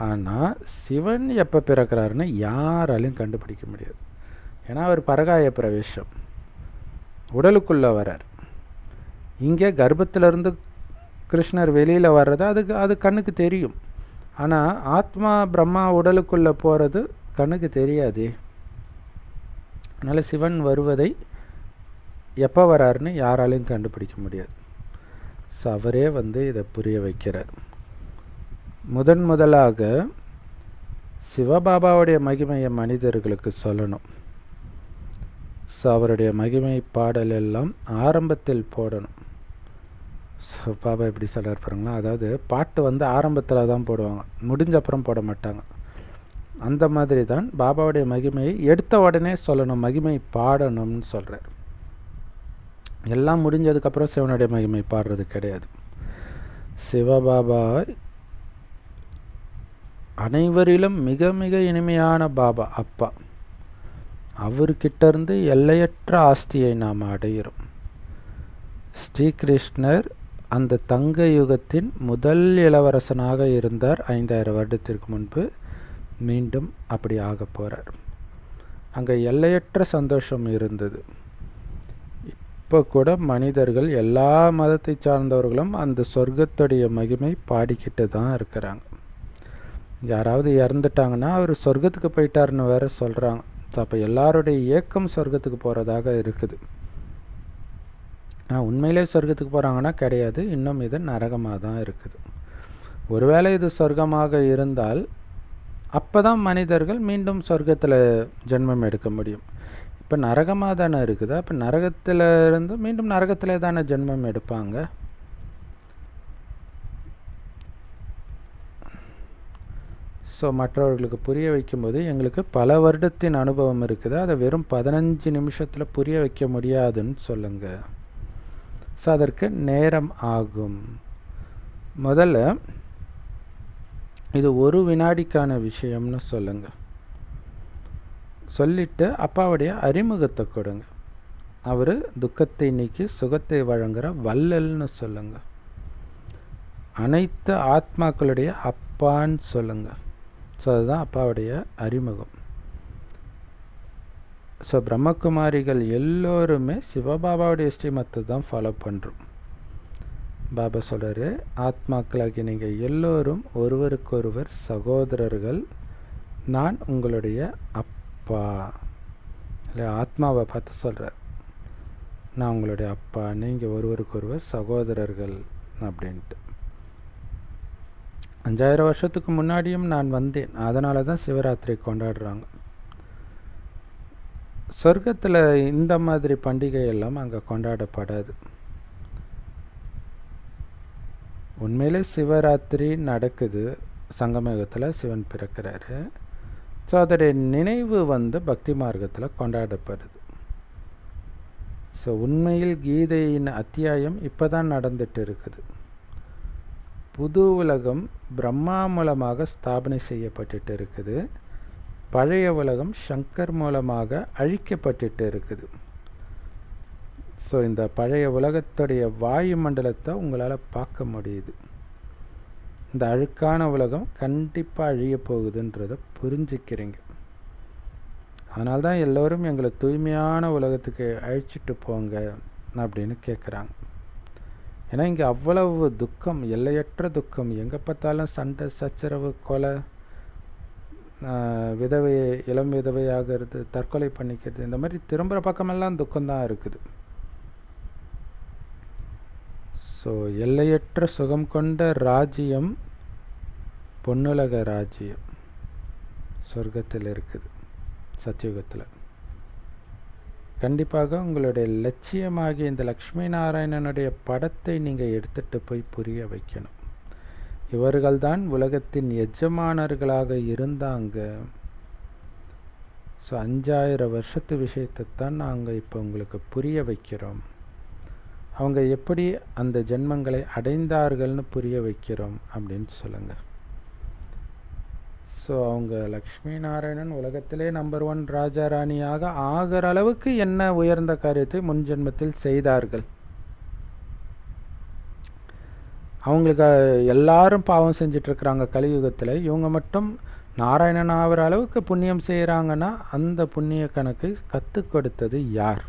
ஆனால் சிவன் எப்போ பிறக்கிறாருன்னு யாராலையும் கண்டுபிடிக்க முடியாது. ஏன்னா அவர் பரகாய பிரவேசம், உடலுக்குள்ளே வரார். இங்கே கர்ப்பத்திலேருந்து கிருஷ்ணர் வெளியில் வர்றது அது கண்ணுக்கு தெரியும். ஆனால் ஆத்மா பிரம்மா உடலுக்குள்ளே போகிறது கண்ணுக்கு தெரியாதே. அதனால் சிவன் வருவதை எப்போ வராருன்னு யாராலையும் கண்டுபிடிக்க முடியாது. ஸோ அவரே வந்து இதை புரிய வைக்கிறார். முதலாக சிவபாபாவுடைய மகிமையை மனிதர்களுக்கு சொல்லணும். ஸோ அவருடைய மகிமை பாடல் எல்லாம் ஆரம்பத்தில் போடணும். ஸோ பாபா எப்படி சொல்கிறார் பாருங்களா, அதாவது பாட்டு வந்து ஆரம்பத்தில் தான் போடுவாங்க, முடிஞ்ச அப்புறம் போட மாட்டாங்க. அந்த மாதிரி தான் பாபாவுடைய மகிமையை எடுத்த உடனே சொல்லணும், மகிமை பாடணும்னு சொல்கிறார். எல்லாம் முடிஞ்சதுக்கப்புறம் சிவனுடைய மகிமை பாடுறது கிடையாது. சிவபாபா அனைவரிலும் மிக மிக இனிமையான பாபா, அப்பா. அவர்கிட்டருந்து எல்லையற்ற ஆஸ்தியை நாம் அடைகிறோம். ஸ்ரீகிருஷ்ணர் அந்த தங்க யுகத்தின் முதல் இளவரசனாக இருந்தார் 5000 வருடத்திற்கு முன்பு. மீண்டும் அப்படி ஆக போகிறார். அங்கே எல்லையற்ற சந்தோஷம் இருந்தது. இப்போ கூட மனிதர்கள் எல்லா மதத்தை சார்ந்தவர்களும் அந்த சொர்க்கத்துடைய மகிமை பாடிக்கிட்டு தான் இருக்கிறாங்க. யாராவது இறந்துட்டாங்கன்னா அவர் சொர்க்கத்துக்கு போயிட்டாருன்னு வேற சொல்கிறாங்க. அப்போ எல்லாருடைய ஏக்கம் சொர்க்கத்துக்கு போகிறதாக இருக்குது. ஆனால் உண்மையிலே சொர்க்கத்துக்கு போகிறாங்கன்னா கிடையாது, இன்னும் இது நரகமாக தான் இருக்குது. ஒருவேளை இது சொர்க்கமாக இருந்தால் அப்போ தான் மனிதர்கள் மீண்டும் சொர்க்கத்தில் ஜென்மம் எடுக்க முடியும். இப்போ நரகமாக தானே இருக்குது, அப்போ நரகத்தில் இருந்து மீண்டும் நரகத்தில் தானே ஜென்மம் எடுப்பாங்க. ஸோ மற்றவர்களுக்கு புரிய வைக்கும்போது எங்களுக்கு பல வருடத்தின் அனுபவம் இருக்குது, அதை வெறும் 15 நிமிஷத்தில் புரிய வைக்க முடியாதுன்னு சொல்லுங்கள். ஸோ அதற்கு நேரம் ஆகும். முதல்ல இது 1 வினாடிக்கான விஷயம்னு சொல்லுங்கள். சொல்லிவிட்டு அப்பாவுடைய அறிமுகத்தை கொடுங்க. அவர் துக்கத்தை நீக்கி சுகத்தை வழங்குகிற வள்ளல்னு சொல்லுங்கள். அனைத்து ஆத்மாக்களுடைய அப்பான்னு சொல்லுங்கள். ஸோ அதுதான் அப்பாவுடைய அறிமுகம். ஸோ பிரம்மகுமாரிகள் எல்லோருமே சிவபாபாவுடைய ஸ்ரீமத்தை தான் ஃபாலோ பண்ணுறோம். பாபா சொல்கிறாரு, ஆத்மாக்களாகி நீங்கள் எல்லோரும் ஒருவருக்கொருவர் சகோதரர்கள், நான் உங்களுடைய அப்பா. இல்லை, ஆத்மாவை பார்த்து சொல்கிறார், நான் உங்களுடைய அப்பா, நீங்கள் ஒருவருக்கொருவர் சகோதரர்கள் அப்படின்ட்டு. 5000 வருஷத்துக்கு முன்னாடியும் நான் வந்தேன், அதனால தான் சிவராத்திரி கொண்டாடுறாங்க. சொர்க்கத்தில் இந்த மாதிரி பண்டிகை எல்லாம் அங்கே கொண்டாடப்படாது. உண்மையிலே சிவராத்திரி நடக்குது, சங்கமயுகத்தில் சிவன் பிறக்கிறாரு. ஸோ அதோடைய நினைவு பக்தி மார்க்கத்தில் கொண்டாடப்படுது. ஸோ உண்மையில் கீதையின் அத்தியாயம் இப்போ தான் நடந்துட்டு இருக்குது. புது உலகம் பிரம்மா மூலமாக ஸ்தாபனை செய்யப்பட்டுட்டு இருக்குது, பழைய உலகம் சங்கர் மூலமாக அழிக்கப்பட்டுட்டு இருக்குது. ஸோ இந்த பழைய உலகத்துடைய வாயு மண்டலத்தை உங்களால் பார்க்க முடியுது. இந்த அழுக்கான உலகம் கண்டிப்பாக அழிய போகுதுன்றதை புரிஞ்சுக்கிறீங்க. அதனால்தான் எல்லோரும் எங்களை தூய்மையான உலகத்துக்கு அழிச்சிட்டு போங்க அப்படின்னு கேட்குறாங்க. ஏன்னா இங்கே அவ்வளவு துக்கம், எல்லையற்ற துக்கம், எங்கே பார்த்தாலும் சண்டை சச்சரவு, கொலை, விதவை இளம் விதவையாகிறது, தற்கொலை பண்ணிக்கிறது, இந்த மாதிரி திரும்புகிற பக்கமெல்லாம் துக்கம்தான் இருக்குது. ஸோ எல்லையற்ற சுகம் கொண்ட ராஜ்யம் பொன்னுலக ராஜ்யம் சொர்க்கத்தில் இருக்குது, சத்தியுகத்தில். கண்டிப்பாக உங்களுடைய லட்சியமாகிய இந்த லக்ஷ்மி நாராயணனுடைய படத்தை நீங்கள் எடுத்துகிட்டு போய் புரிய வைக்கணும். இவர்கள்தான் உலகத்தின் எஜமானர்களாக இருந்தாங்க. ஸோ 5000 வருஷத்து விஷயத்தை தான் நாங்கள் இப்போ உங்களுக்கு புரிய வைக்கிறோம். அவங்க எப்படி அந்த ஜென்மங்களை அடைந்தார்கள்னு புரிய வைக்கிறோம் அப்படின்னு சொல்லுங்கள். ஸோ அவங்க லக்ஷ்மி நாராயணன் உலகத்திலே நம்பர் 1 ராஜா ராணியாக ஆகிற அளவுக்கு என்ன உயர்ந்த காரியத்தை முன் ஜென்மத்தில் செய்தார்கள். அவங்களுக்கு எல்லாரும் பாவம் செஞ்சிட்ருக்குறாங்க கலியுகத்தில், இவங்க மட்டும் நாராயணன் ஆகிற அளவுக்கு புண்ணியம் செய்கிறாங்கன்னா அந்த புண்ணிய கணக்கை கற்றுக் கொடுத்தது யார்?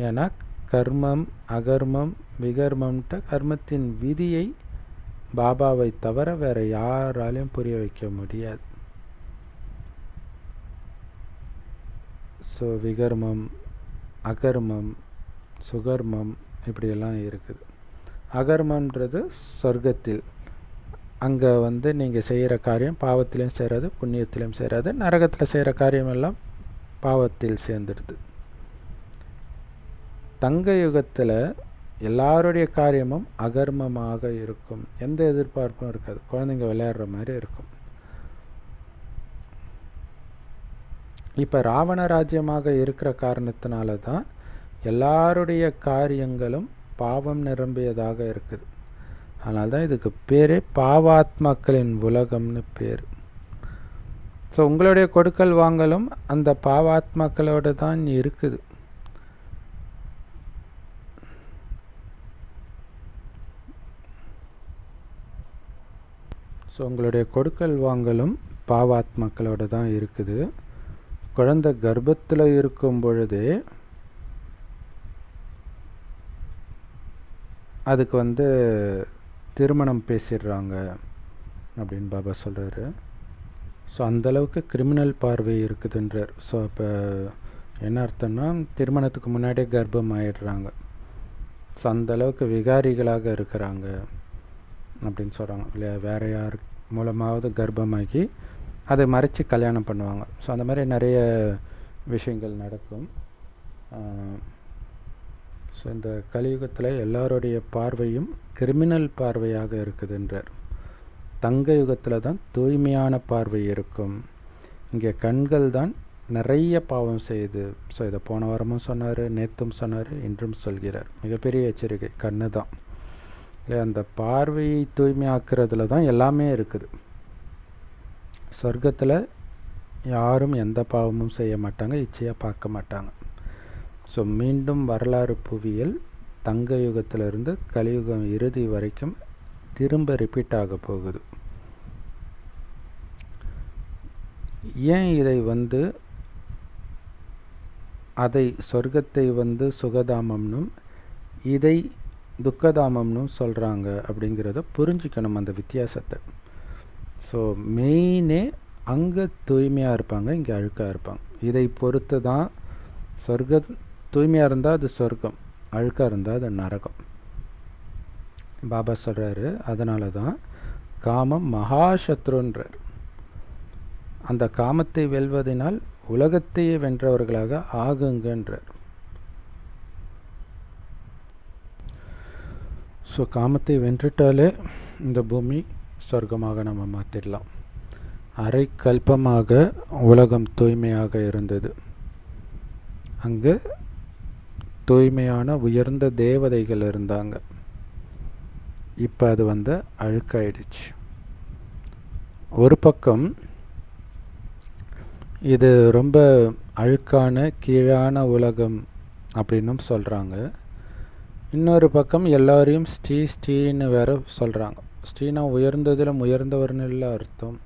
ஏன்னா கர்மம் அகர்மம் விகர்மம்ட்ட கர்மத்தின் விதியை பாபாவை தவிர வேறு யாராலையும் புரிய வைக்க முடியாது. ஸோ விகர்மம் அகர்மம் சுகர்மம் இப்படியெல்லாம் இருக்குது. அகர்மன்றது சொர்க்கத்தில், அங்கே நீங்கள் செய்கிற காரியம் பாவத்திலையும் செய்கிறது புண்ணியத்திலையும் செய்கிறது, நரகத்தில் செய்கிற காரியமெல்லாம் பாவத்தில் சேர்ந்துடுது. தங்க யுகத்தில் எல்லாருடைய காரியமும் அகர்மமாக இருக்கும், எந்த எதிர்பார்ப்பும் இருக்காது, குழந்தைங்க விளையாடுற மாதிரி இருக்கும். இப்போ ராவண ராஜ்யமாக இருக்கிற காரணத்தினால தான் எல்லாருடைய காரியங்களும் பாவம் நிரம்பியதாக இருக்குது. அதனால தான் இதுக்கு பேரே பாவாத்மாக்களின் உலகம்னு பேர். ஸோ உங்களுடைய கொடுக்கல் வாங்கலும் அந்த பாவாத்மாக்களோடு தான் இருக்குது. ஸோ உங்களுடைய கொடுக்கல் வாங்கலும் பாவாத்மாக்களோடு தான் இருக்குது. குழந்தை கர்ப்பத்தில் இருக்கும் பொழுதே அதுக்கு திருமணம் பேசிடுறாங்க அப்படின்னு பாபா சொல்கிறாரு. ஸோ அந்தளவுக்கு கிரிமினல் பார்வை இருக்குதுன்றார். ஸோ அப்போ என்ன அர்த்தம்னா திருமணத்துக்கு முன்னாடியே கர்ப்பம் ஆயிடுறாங்க. ஸோ அந்தளவுக்கு விகாரிகளாக இருக்கிறாங்க அப்படின்னு சொல்கிறாங்க இல்லையா. வேறு யார் மூலமாவது கர்ப்பமாகி அதை மறைச்சி கல்யாணம் பண்ணுவாங்க. ஸோ அந்த மாதிரி நிறைய விஷயங்கள் நடக்கும். ஸோ இந்த கலியுகத்தில் எல்லாருடைய பார்வையும் கிரிமினல் பார்வையாக இருக்குதுன்றார். தங்க யுகத்தில் தான் தூய்மையான பார்வை இருக்கும். இங்கே கண்கள் தான் நிறைய பாவம் செய்யுது. ஸோ இதை போன வாரமும் சொன்னார், நேற்றும் சொன்னார், இன்றும் சொல்கிறார். மிகப்பெரிய எச்சரிக்கை கண்ணு தான் இல்லையா. அந்த பார்வையை தூய்மையாக்குறதுல தான் எல்லாமே இருக்குது. சொர்க்கத்தில் யாரும் எந்த பாவமும் செய்ய மாட்டாங்க, இச்சையாக பார்க்க மாட்டாங்க. ஸோ மீண்டும் வரலாறு புவியியல் தங்க யுகத்திலிருந்து கலியுகம் இறுதி வரைக்கும் திரும்ப ரிப்பீட் ஆக போகுது. ஏன் இதை அதை சொர்க்கத்தை சுகதாமம்னும் இதை துக்கதாமம்னும் சொல்கிறாங்க அப்படிங்கிறத புரிஞ்சுக்கணும், அந்த வித்தியாசத்தை. ஸோ மெயினே அங்கே தூய்மையாக இருப்பாங்க, இங்கே அழுக்காக இருப்பாங்க. இதை பொறுத்து தான் தூய்மையாக இருந்தால் அது சொர்க்கம், அழுக்காக இருந்தால் அது நரகம். பாபா சொல்கிறாரு, அதனால தான் காமம் மகாசத்ருன்றார். அந்த காமத்தை வெல்வதனால் உலகத்தையே வென்றவர்களாக ஆகுங்கன்றார். ஸோ காமத்தை வென்றுட்டாலே இந்த பூமி சொர்க்கமாக நம்ம மாற்றிடலாம். அரை கல்பமாக உலகம் தூய்மையாக இருந்தது. அங்கு தூய்மையான உயர்ந்த தேவதைகள் இருந்தாங்க. இப்போ அது அழுக்காயிடுச்சு. ஒரு பக்கம் இது ரொம்ப அழுக்கான கீழான உலகம் அப்படின்னும் சொல்கிறாங்க. இன்னொரு பக்கம் எல்லாரையும் ஸ்ரீன்னு வேற சொல்கிறாங்க. ஸ்ரீனா உயர்ந்ததிலும் உயர்ந்தவர்னு இல்லை அர்த்தம்.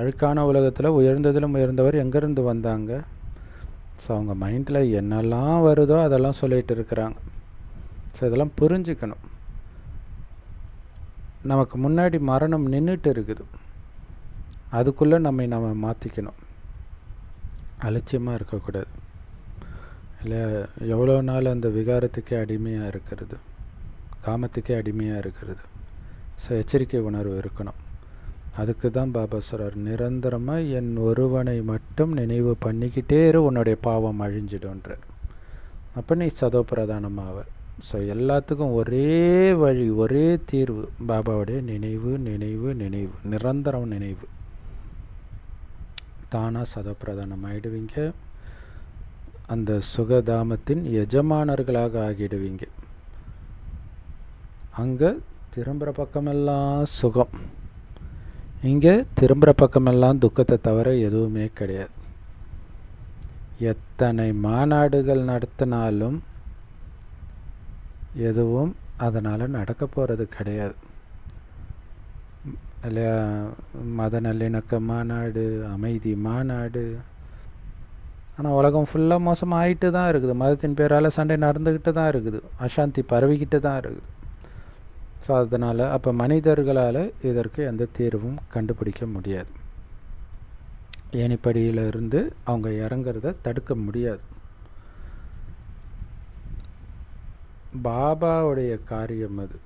அழுக்கான உலகத்தில் உயர்ந்ததிலும் உயர்ந்தவர் எங்கேருந்து வந்தாங்க? ஸோ அவங்க மைண்டில் என்னெல்லாம் வருதோ அதெல்லாம் சொல்லிகிட்டு இருக்கிறாங்க. ஸோ இதெல்லாம் புரிஞ்சுக்கணும். நமக்கு முன்னாடி மரணம் நின்றுட்டு இருக்குது, அதுக்குள்ளே நம்ம மாற்றிக்கணும். அலட்சியமாக இருக்கக்கூடாது இல்லை. எவ்வளோ நாள் அந்த விகாரத்துக்கே அடிமையாக இருக்கிறது, காமத்துக்கே அடிமையாக இருக்கிறது. ஸோ எச்சரிக்கை உணர்வு இருக்கணும். அதுக்கு தான் பாபா சொல்கிறார், நிரந்தரமாக என் ஒருவனை மட்டும் நினைவு பண்ணிக்கிட்டே இரு, உன்னுடைய பாவம் அழிஞ்சிடும்ன்றார். அப்போ நீ சதோபிரதானமாவ. ஸோ எல்லாத்துக்கும் ஒரே வழி, ஒரே தீர்வு, பாபாவுடைய நினைவு நினைவு நினைவு, நிரந்தரம் நினைவு. தானாக சதோபிரதானம் ஆகிடுவீங்க, அந்த சுகதாமத்தின் எஜமானர்களாக ஆகிடுவீங்க. அங்கே திரும்புகிற பக்கமெல்லாம் சுகம், இங்கே திரும்புகிற பக்கமெல்லாம் துக்கத்தை தவிர எதுவுமே கிடையாது. எத்தனை மாநாடுகள் நடத்தினாலும் எதுவும் அதனால் நடக்க போகிறது கிடையாது இல்லையா. மத நல்லிணக்க மாநாடு, அமைதி மாநாடு, ஆனால் உலகம் ஃபுல்லாக மோசமாகிட்டு தான் இருக்குது. மதத்தின் பேரால் சண்டை நடந்துக்கிட்டு தான் இருக்குது, அசாந்தி பரவிக்கிட்டு தான் இருக்குது. ஸோ அதனால் அப்போ மனிதர்களால் இதற்கு எந்த தீர்வும் கண்டுபிடிக்க முடியாது. ஏணிப்படியிலிருந்து அவங்க இறங்கிறத தடுக்க முடியாது. பாபாவுடைய காரியம் அது,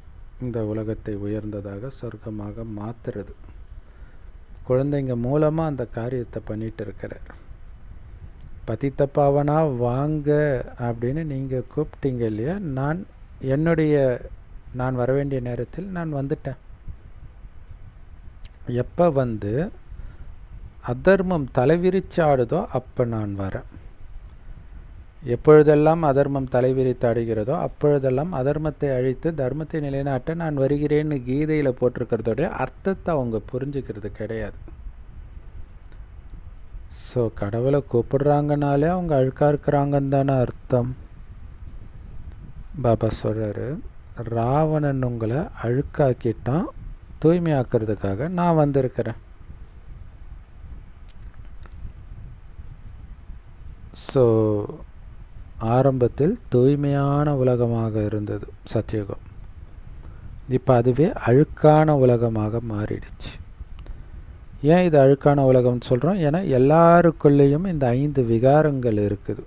இந்த உலகத்தை உயர்ந்ததாக சொர்க்கமாக மாற்றுறது. குழந்தைங்க மூலமாக அந்த காரியத்தை பண்ணிகிட்டு இருக்கிறார். பதித்த பாவனா வாங்க அப்படின்னு நீங்கள் கூப்பிட்டீங்க இல்லையா. நான் வர வேண்டிய நேரத்தில் நான் வந்துட்டேன். எப்போ அதர்மம் தலைவிரிச்சாடுதோ அப்போ நான் வரேன். எப்பொழுதெல்லாம் அதர்மம் தலைவிரித்தாடுகிறதோ அப்பொழுதெல்லாம் அதர்மத்தை அழித்து தர்மத்தை நிலைநாட்ட நான் வருகிறேன்னு கீதையில் போட்டிருக்கிறதோடைய அர்த்தத்தை அவங்க புரிஞ்சுக்கிறது கிடையாது. ஸோ கடவுளை கூப்பிடுறாங்கனாலே அவங்க அழுக்காக இருக்கிறாங்கன்னு தானே அர்த்தம். பாபா சொல்கிறாரு, ராவணன் உங்களை அழுக்காக்கிட்டான், தூய்மையாக்கிறதுக்காக நான் வந்திருக்கிறேன். ஸோ ஆரம்பத்தில் தூய்மையான உலகமாக இருந்தது சத்தியுகம். இப்போ அதுவே அழுக்கான உலகமாக மாறிடுச்சு. ஏன் இது அழுக்கான உலகம்னு சொல்கிறோம்? ஏன்னா எல்லாருக்குள்ளேயும் இந்த 5 விகாரங்கள் இருக்குது.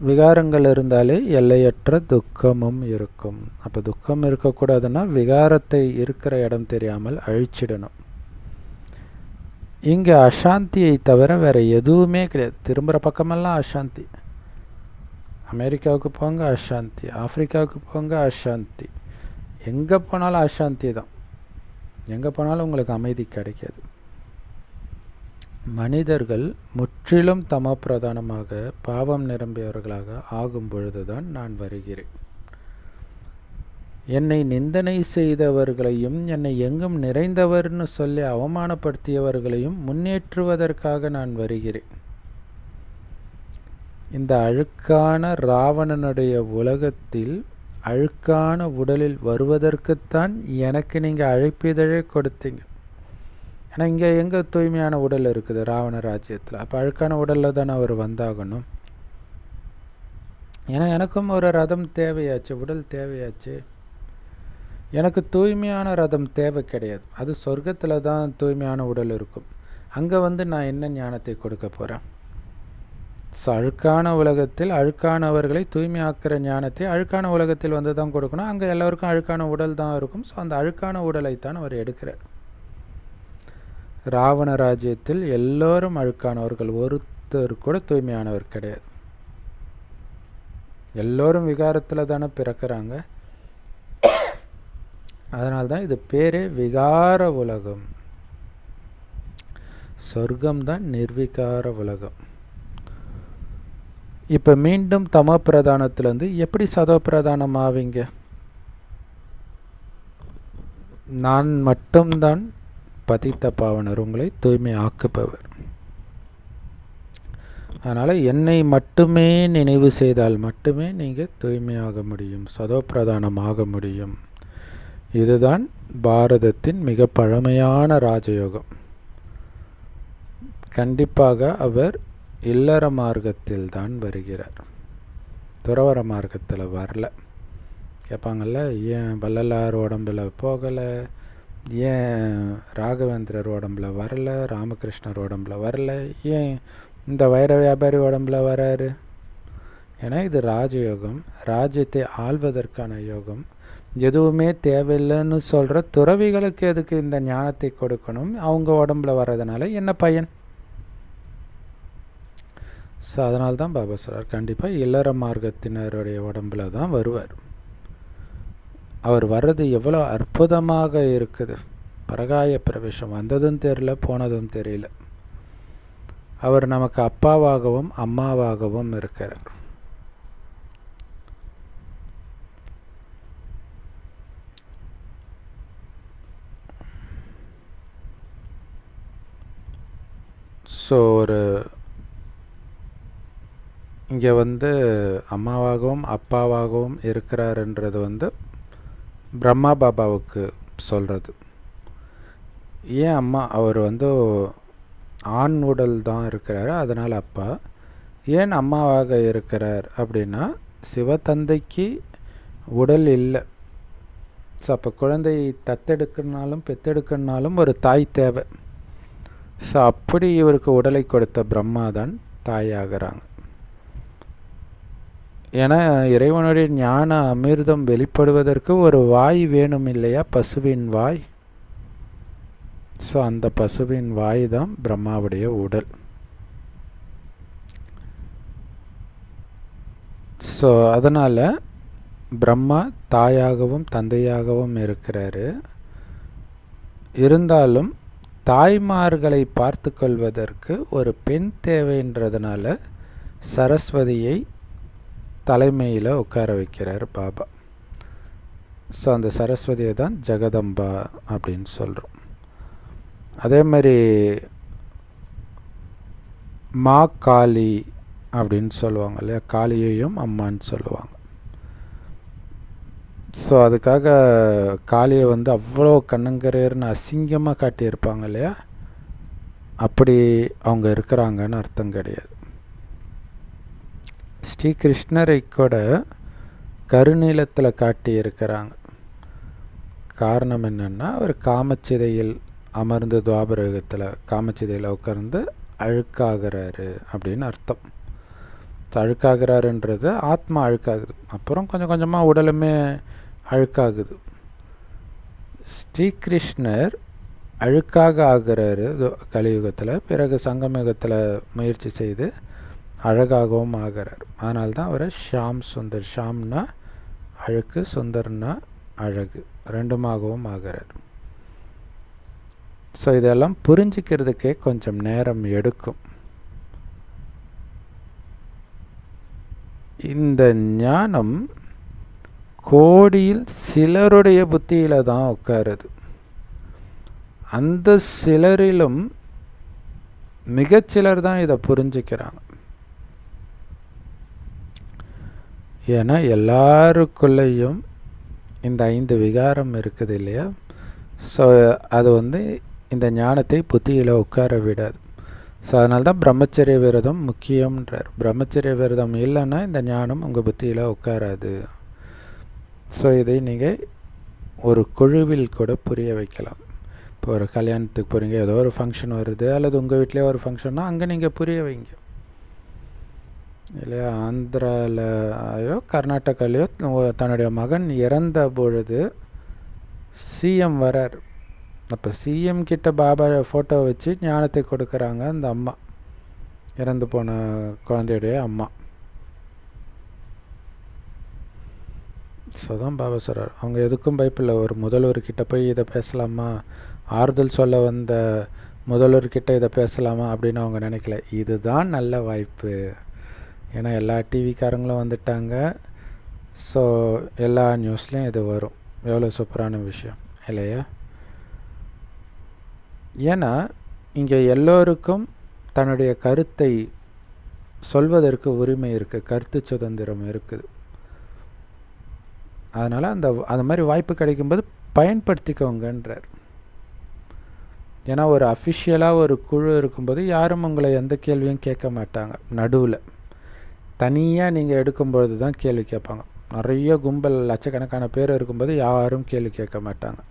விகாரங்கள் இருந்தாலே எல்லையற்ற துக்கமும் இருக்கும். அப்போ துக்கம் இருக்கக்கூடாதுன்னா விகாரத்தை இருக்கிற இடம் தெரியாமல் அழிச்சிடணும். இங்கே அசாந்தியை தவிர வேறு எதுவுமே கிடையாது. திரும்புகிற பக்கமெல்லாம் அசாந்தி. அமெரிக்காவுக்கு போங்க அசாந்தி, ஆப்பிரிக்காவுக்கு போங்க அசாந்தி, எங்கே போனாலும் அசாந்தி தான். எங்கே போனாலும் உங்களுக்கு அமைதி கிடைக்காது. மனிதர்கள் முற்றிலும் தமோ பிரதானமாக பாவம் நிரம்பியவர்களாக ஆகும் பொழுதுதான் நான் வருகிறேன். என்னை நிந்தனை செய்தவர்களையும் என்னை எங்கும் நிறைந்தவர்னு சொல்லி அவமானப்படுத்தியவர்களையும் முன்னேற்றுவதற்காக நான் வருகிறேன். இந்த அழுக்கான ராவணனுடைய உலகத்தில் அழுக்கான உடலில் வருவதற்குத்தான் எனக்கு நீங்கள் அழைப்பிதழே கொடுத்தீங்க. ஏன்னா இங்கே எங்கே தூய்மையான உடல் இருக்குது ராவண ராஜ்யத்தில்? அப்போ அழுக்கான உடலில் தானே அவர் வந்தாகணும். ஏன்னா எனக்கும் ஒரு ரதம் தேவையாச்சு, உடல் தேவையாச்சு. எனக்கு தூய்மையான ரதம் தேவை கிடையாது. அது சொர்க்கத்தில் தான் தூய்மையான உடல் இருக்கும். அங்கே வந்து நான் என்ன ஞானத்தை கொடுக்க போகிறேன்? ஸோ அழுக்கான உலகத்தில் அழுக்கானவர்களை தூய்மையாக்குற ஞானத்தை அழுக்கான உலகத்தில் வந்து தான் கொடுக்கணும். அங்கே எல்லோருக்கும் அழுக்கான உடல் தான் இருக்கும். ஸோ அந்த அழுக்கான உடலைத்தான் அவர் எடுக்கிறார். ராவண ராஜ்யத்தில் எல்லோரும் அழுக்கானவர்கள், ஒருத்தர் கூட தூய்மையானவர் கிடையாது. எல்லோரும் விகாரத்தில் தானே பிறக்கிறாங்க. அதனால்தான் இது பேரே விகார உலகம். சொர்க்கம்தான் நிர்விகார உலகம். இப்போ மீண்டும் தமோ பிரதானத்திலேருந்து எப்படி சதோ பிரதானம் ஆவீங்க? நான் மட்டும்தான் பதித்த பாவனர், உங்களை தூய்மை ஆக்குபவர். அதனால் என்னை மட்டுமே நினைவு செய்தால் மட்டுமே நீங்கள் தூய்மையாக முடியும், சதோ பிரதானம் ஆக முடியும். இதுதான் பாரதத்தின் மிக பழமையான ராஜயோகம். கண்டிப்பாக அவர் இல்லற மார்க்கத்தில் தான் வருகிறார், துறவர மார்க்கத்தில் வரல. கேட்பாங்கள்ல, ஏன் வள்ளலார் உடம்பில் போகலை, ஏன் ராகவேந்திரர் உடம்பில் வரல, ராமகிருஷ்ணர் உடம்பில் வரல, ஏன் இந்த வைர வியாபாரி உடம்பில் வராரு? ஏன்னா இது ராஜயோகம், ராஜ்யத்தை ஆள்வதற்கான யோகம். எதுவுமே தேவையில்லைன்னு சொல்கிற துறவிகளுக்கு எதுக்கு இந்த ஞானத்தை கொடுக்கணும்? அவங்க உடம்பில் வர்றதுனால என்ன பயன்? ஸோ அதனால்தான் பாபா சொல்றார், கண்டிப்பாக இல்லற மார்க்கத்தினருடைய உடம்பில் தான் வருவார். அவர் வர்றது எவ்வளோ அற்புதமாக இருக்குது. பரகாய பிரவேசம், வந்ததும் தெரியல போனதும் தெரியல. அவர் நமக்கு அப்பாவாகவும் அம்மாவாகவும் இருக்கிறார். ஸோ ஒரு இங்கே வந்து அம்மாவாகவும் அப்பாவாகவும் இருக்கிறாருன்றது வந்து பிரம்மா பாபாவுக்கு சொல்கிறது. ஏன் அம்மா? அவர் வந்து ஆண் உடல் தான் இருக்கிறார், அதனால் அப்பா. ஏன் அம்மாவாக இருக்கிறார் அப்படின்னா, சிவத்தந்தைக்கு உடல் இல்லை. ஸோ அப்போ குழந்தை தத்தெடுக்கணுனாலும் பெத்தெடுக்கணுனாலும் ஒரு தாய் தேவை. ஸோ அப்படி இவருக்கு உடலை கொடுத்த பிரம்மா தான் தாயாகிறாங்க. ஏன்னா இறைவனுடைய ஞான அமிர்தம் வெளிப்படுவதற்கு ஒரு வாய் வேணும் இல்லையா, பசுவின் வாய். ஸோ அந்த பசுவின் வாய் தான் பிரம்மாவுடைய உடல். ஸோ அதனால் பிரம்மா தாயாகவும் தந்தையாகவும் இருக்கிறாரு. இருந்தாலும் தாய்மார்களை பார்த்து கொள்வதற்கு ஒரு பெண் தேவைன்றதுனால சரஸ்வதியை தலைமையில் உட்கார வைக்கிறார் பாபா. ஸோ அந்த சரஸ்வதியை தான் ஜெகதம்பா அப்படின்னு சொல்கிறோம். அதே மாதிரி மா காளி அப்படின்னு சொல்லுவாங்க இல்லையா, காளியையும் அம்மான்னு சொல்லுவாங்க. ஸோ அதுக்காக காளியை வந்து அவ்வளோ கண்ணங்கரேர்னு அசிங்கமாக காட்டியிருப்பாங்க இல்லையா, அப்படி அவங்க இருக்கிறாங்கன்னு அர்த்தம் கிடையாது. ஸ்ரீகிருஷ்ணரை கூட கருநீலத்தில் காட்டி இருக்கிறாங்க. காரணம் என்னென்னா, அவர் காமச்சிதையில் அமர்ந்து துவாபரயுகத்தில் காமச்சிதையில் உட்கார்ந்து அழுக்காகிறாரு அப்படின்னு அர்த்தம். அழுக்காகிறாருன்றது ஆத்மா அழுக்காகுது, அப்புறம் கொஞ்சம் கொஞ்சமாக உடலுமே அழுக்காகுது. ஸ்ரீகிருஷ்ணர் அழுக்காக ஆகிறாரு கலியுகத்தில், பிறகு சங்கமயுகத்தில் முயற்சி செய்து அழகாகவும் ஆகிறார். அதனால்தான் அவரை ஷாம் சுந்தர், ஷாம்னா அழுக்கு, சுந்தர்னா அழகு, ரெண்டுமாகவும் ஆகிறார். ஸோ இதெல்லாம் புரிஞ்சிக்கிறதுக்கே கொஞ்சம் நேரம் எடுக்கும். இந்த ஞானம் கோடியில் சிலருடைய புத்தியில் தான் உட்காருது. அந்த சிலரிலும் மிகச்சிலர் தான் இதை புரிஞ்சுக்கிறாங்க. ஏன்னா எல்லாருக்குள்ளேயும் இந்த 5 விகாரம் இருக்குது இல்லையா? ஸோ அது இந்த ஞானத்தை புத்தியில் உட்கார விடாது. ஸோ அதனால தான் பிரம்மச்சரிய விரதம் முக்கியம்ன்றார். பிரம்மச்சரிய விரதம் இல்லைன்னா இந்த ஞானம் உங்கள் புத்தியில் உட்காராது. ஸோ இதை நீங்கள் ஒரு குழுவில் கூட புரிய வைக்கலாம். இப்போ ஒரு கல்யாணத்துக்கு போகிறீங்க, ஏதோ ஒரு ஃபங்க்ஷன் வருது, அல்லது உங்கள் வீட்டிலே ஒரு ஃபங்க்ஷன்னா அங்கே நீங்கள் புரிய வைங்க இல்லையா? ஆந்திராலையோ கர்நாடகாலையோ தன்னுடைய மகன் இறந்த பொழுது சிஎம் வரார். அப்போ சிஎம் கிட்ட பாபா ஃபோட்டோ வச்சு ஞானத்தை கொடுக்குறாங்க அந்த அம்மா, இறந்து போன குழந்தையுடைய அம்மா. ஸோ தான் பாபா சொல்கிறார், அவங்க எதுக்கும் பயப்பில்லை. ஒரு முதல்வர்கிட்ட போய் இதை பேசலாமா, ஆறுதல் சொல்ல வந்த முதல்வர்கிட்ட இதை பேசலாமா அப்படின்னு அவங்க நினைக்கல. இதுதான் நல்ல வாய்ப்பு. ஏன்னா எல்லா டிவிக்காரங்களும் வந்துட்டாங்க. ஸோ எல்லா நியூஸ்லேயும் இது வரும். எவ்வளோ சூப்பரான விஷயம் இல்லையா? ஏன்னா இங்கே எல்லோருக்கும் தன்னுடைய கருத்தை சொல்வதற்கு உரிமை இருக்குது, கருத்து சுதந்திரம் இருக்குது. அதனால் அந்த மாதிரி வாய்ப்பு கிடைக்கும்போது பயன்படுத்திக்கோங்கன்றார். ஏன்னா ஒரு அஃபிஷியலாக ஒரு குழு இருக்கும்போது யாரும் உங்களை எந்த கேள்வியும் கேட்க மாட்டாங்க. நடுவில் தனியாக நீங்கள் எடுக்கும்பொழுது தான் கேள்வி கேட்பாங்க. நிறைய கும்பல் லட்சக்கணக்கான பேர் இருக்கும்போது யாரும் கேள்வி கேட்க மாட்டாங்க.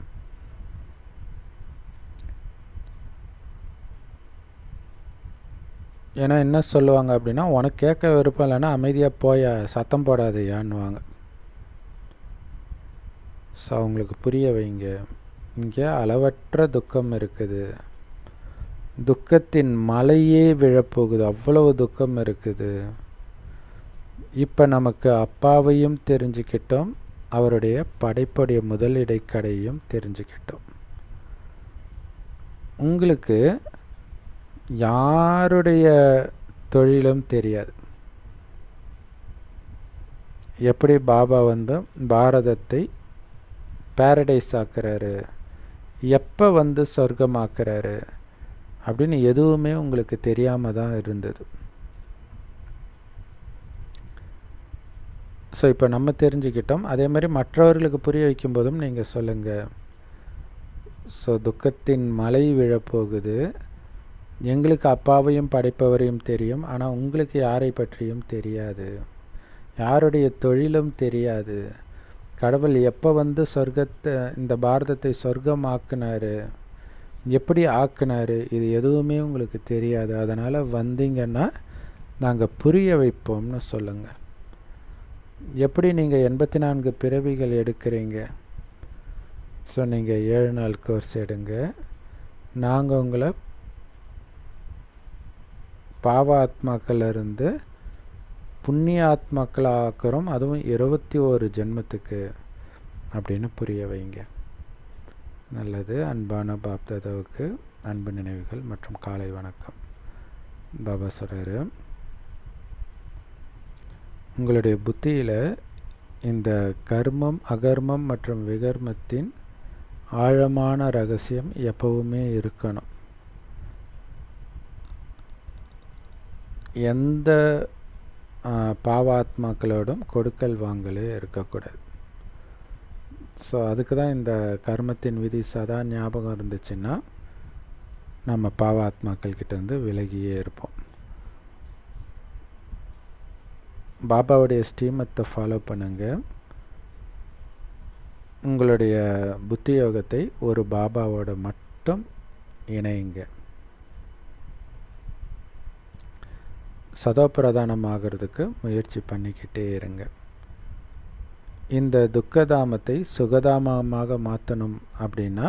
ஏன்னா என்ன சொல்லுவாங்க அப்படின்னா, உனக்கு கேட்க விருப்பம் இல்லைன்னா அமைதியாக போய சத்தம் போடாதையான்னுவாங்க. ஸோ அவங்களுக்கு புரிய வைங்க, இங்கே அளவற்ற துக்கம் இருக்குது, துக்கத்தின் மலையே விழப்போகுது, அவ்வளவு துக்கம் இருக்குது. இப்போ நமக்கு அப்பாவையும் தெரிஞ்சுக்கிட்டோம், அவருடைய படைப்புடைய முதல் இடைக்கடையும் தெரிஞ்சுக்கிட்டோம். உங்களுக்கு யாருடைய தொழிலும் தெரியாது. எப்படி பாபா பாரதத்தை பேரடைஸ் ஆக்குறாரு, எப்போ சொர்க்கமாக்குறாரு அப்படின்னு எதுவுமே உங்களுக்கு தெரியாமல் தான் இருந்தது. ஸோ இப்போ நம்ம தெரிஞ்சுக்கிட்டோம். அதே மாதிரி மற்றவர்களுக்கு புரிய வைக்கும்போதும் நீங்கள் சொல்லுங்கள். ஸோ துக்கத்தின் மலை விழப்போகுது, எங்களுக்கு அப்பாவையும் படைப்பவரையும் தெரியும், ஆனால் உங்களுக்கு யாரை பற்றியும் தெரியாது, யாருடைய தொழிலும் தெரியாது. கடவுள் எப்போ சொர்க்கத்தை, இந்த பாரதத்தை சொர்க்கம் ஆக்குனாரு, எப்படி ஆக்குனாரு, இது எதுவுமே உங்களுக்கு தெரியாது. அதனால் வந்தீங்கன்னா நாங்கள் புரிய வைப்போம்னு சொல்லுங்கள். எப்படி நீங்கள் 84 பிறவிகள் எடுக்கிறீங்க? ஸோ நீங்கள் 7 நாள் கோர்ஸ் எடுங்க, நாங்கள் உங்களை பாவ ஆத்மாக்களிலிருந்து புண்ணிய ஆத்மாக்களாக ஆக்குறோம், அதுவும் 21 ஜென்மத்துக்கு அப்படின்னு புரிய வைங்க. நல்லது. அன்பான பாப்தாதாவுக்கு அன்பு நினைவுகள் மற்றும் காலை வணக்கம். பாபா சொல்கிறாரு, உங்களுடைய புத்தியில் இந்த கர்மம், அகர்மம் மற்றும் விகர்மத்தின் ஆழமான ரகசியம் எப்பவுமே இருக்கணும். எந்த பாவாத்மாக்களோடும் கொடுக்கல் வாங்கலே இருக்கக்கூடாது. ஸோ அதுக்கு தான் இந்த கர்மத்தின் விதி சதா ஞாபகம் இருந்துச்சுன்னா நம்ம பாவாத்மாக்கள் கிட்டேருந்து விலகியே இருப்போம். பாபாவுடைய ஸ்ரீமத்தை ஃபாலோ பண்ணுங்கள். உங்களுடைய புத்தி யோகத்தை ஒரு பாபாவோட மட்டும் இணையுங்க. சதோப்பிரதானம் ஆகிறதுக்கு முயற்சி பண்ணிக்கிட்டே இருங்க. இந்த துக்கதாமத்தை சுகதாமமாக மாற்றணும் அப்படின்னா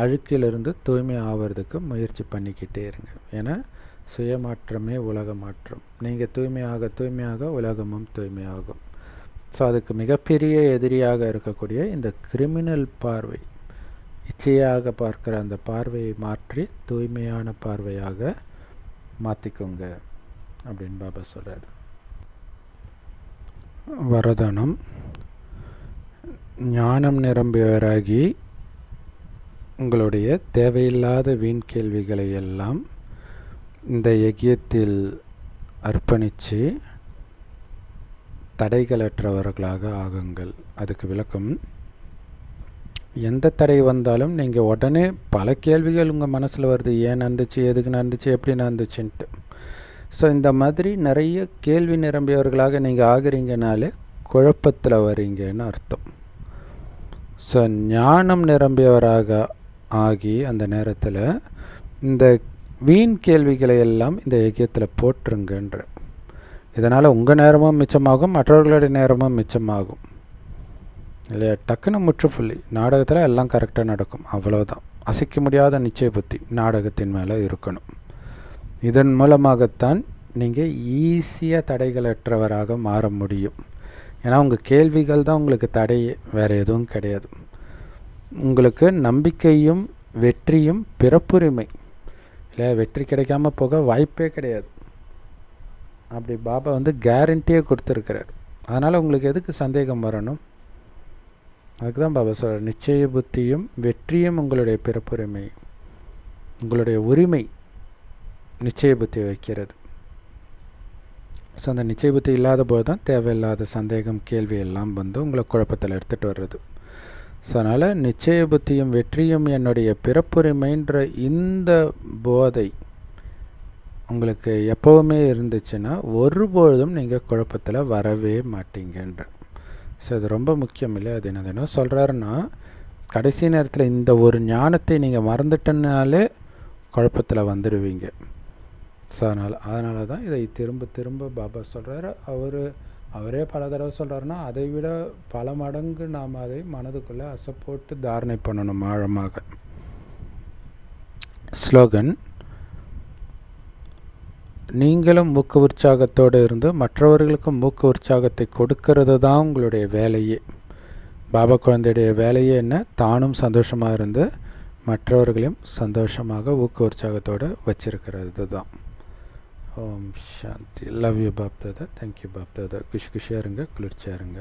அழுக்கிலிருந்து தூய்மை ஆகிறதுக்கு முயற்சி பண்ணிக்கிட்டே இருங்க. ஏன்னா சுயமாற்றமே உலக மாற்றம். நீங்கள் தூய்மையாக உலகமும் தூய்மையாகும். ஸோ அதுக்கு மிகப்பெரிய எதிரியாக இருக்கக்கூடிய இந்த கிரிமினல் பார்வை, இச்சையாக பார்க்குற அந்த பார்வையை மாற்றி தூய்மையான பார்வையாக மாற்றிக்கோங்க அப்படின்னு பாபா சொல்கிறார். வரதானம். ஞானம் நிரம்பியவராகி உங்களுடைய தேவையில்லாத வீண் கேள்விகளை எல்லாம் இந்த யஜ்யத்தில் அர்ப்பணித்து தடைகளற்றவர்களாக ஆகுங்கள். அதுக்கு விளக்கம், எந்த தடை வந்தாலும் நீங்கள் உடனே பல கேள்விகள் உங்கள் மனசில் வருது. ஏன் நடந்துச்சு, எதுக்கு நடந்துச்சு, எப்படி நடந்துச்சுன்ட்டு. ஸோ இந்த மாதிரி நிறைய கேள்வி நிரம்பியவர்களாக நீங்கள் ஆகிறீங்கனாலே குழப்பத்தில் வரீங்கன்னு அர்த்தம். ஸோ ஞானம் நிரம்பியவராக ஆகி அந்த நேரத்தில் இந்த வீண் கேள்விகளை எல்லாம் இந்த யஜ்யத்தில் போட்டுருங்கன்ற. இதனால் உங்கள் நேரமும் மிச்சமாகும், மற்றவர்களுடைய நேரமும் மிச்சமாகும் இல்லையா. டக்குன்னு முற்றுப்புள்ளி. நாடகத்தில் எல்லாம் கரெக்டாக நடக்கும், அவ்வளோதான். அசைக்க முடியாத நிச்சய புத்தி நாடகத்தின் மேலே இருக்கணும். இதன் மூலமாகத்தான் நீங்கள் ஈஸியாக தடைகளற்றவராக மாற முடியும். ஏன்னா உங்கள் கேள்விகள் தான் உங்களுக்கு தடையே, வேறு எதுவும் கிடையாது. உங்களுக்கு நம்பிக்கையும் வெற்றியும் பிறப்புரிமை இல்லை. வெற்றி கிடைக்காம போக வாய்ப்பே கிடையாது. அப்படி பாபா கேரண்டியே கொடுத்துருக்கிறார். அதனால் உங்களுக்கு எதுக்கு சந்தேகம் வரணும்? அதுக்கு தான் பாபா சொல்கிறார், நிச்சய புத்தியும் வெற்றியும் உங்களுடைய பிறப்புரிமை, உங்களுடைய உரிமை நிச்சய புத்தி வைக்கிறது. ஸோ அந்த நிச்சய புத்தி இல்லாத போது தான் தேவையில்லாத சந்தேகம் கேள்வி எல்லாம் உங்களை குழப்பத்தில் எடுத்துகிட்டு வர்றது. ஸோ அதனால் நிச்சய புத்தியும் வெற்றியும் என்னுடைய பிறப்புரிமைன்ற இந்த போதை உங்களுக்கு எப்போவுமே இருந்துச்சுன்னா ஒருபொழுதும் நீங்கள் குழப்பத்தில் வரவே மாட்டீங்கன்ற. ஸோ அது ரொம்ப முக்கியம் இல்லை. அது என்ன சொல்கிறாருன்னா, கடைசி நேரத்தில் இந்த ஒரு ஞானத்தை நீங்கள் மறந்துட்டனாலே குழப்பத்தில் வந்துடுவீங்க. ஸோ அதனால தான் இதை திரும்ப திரும்ப பாபா சொல்கிறாரு. அவரே பல தடவை சொல்கிறாருன்னா அதை விட பல மடங்கு நாம் அதை மனதுக்குள்ளே அசை போட்டு தாரணை பண்ணணும் ஆழமாக. ஸ்லோகன். நீங்களும் ஊக்க உற்சாகத்தோடு இருந்து மற்றவர்களுக்கும் ஊக்க உற்சாகத்தை கொடுக்கறது தான் உங்களுடைய வேலையே. பாபா குழந்தையுடைய வேலையே என்ன? தானும் சந்தோஷமாக இருந்து மற்றவர்களையும் சந்தோஷமாக ஊக்க உற்சாகத்தோடு வச்சிருக்கிறது தான். Om Shanti. Love you Bap Dada. Thank you Bap Dada. குஷியாக இருங்க, குளிர்ச்சியாக இருங்க.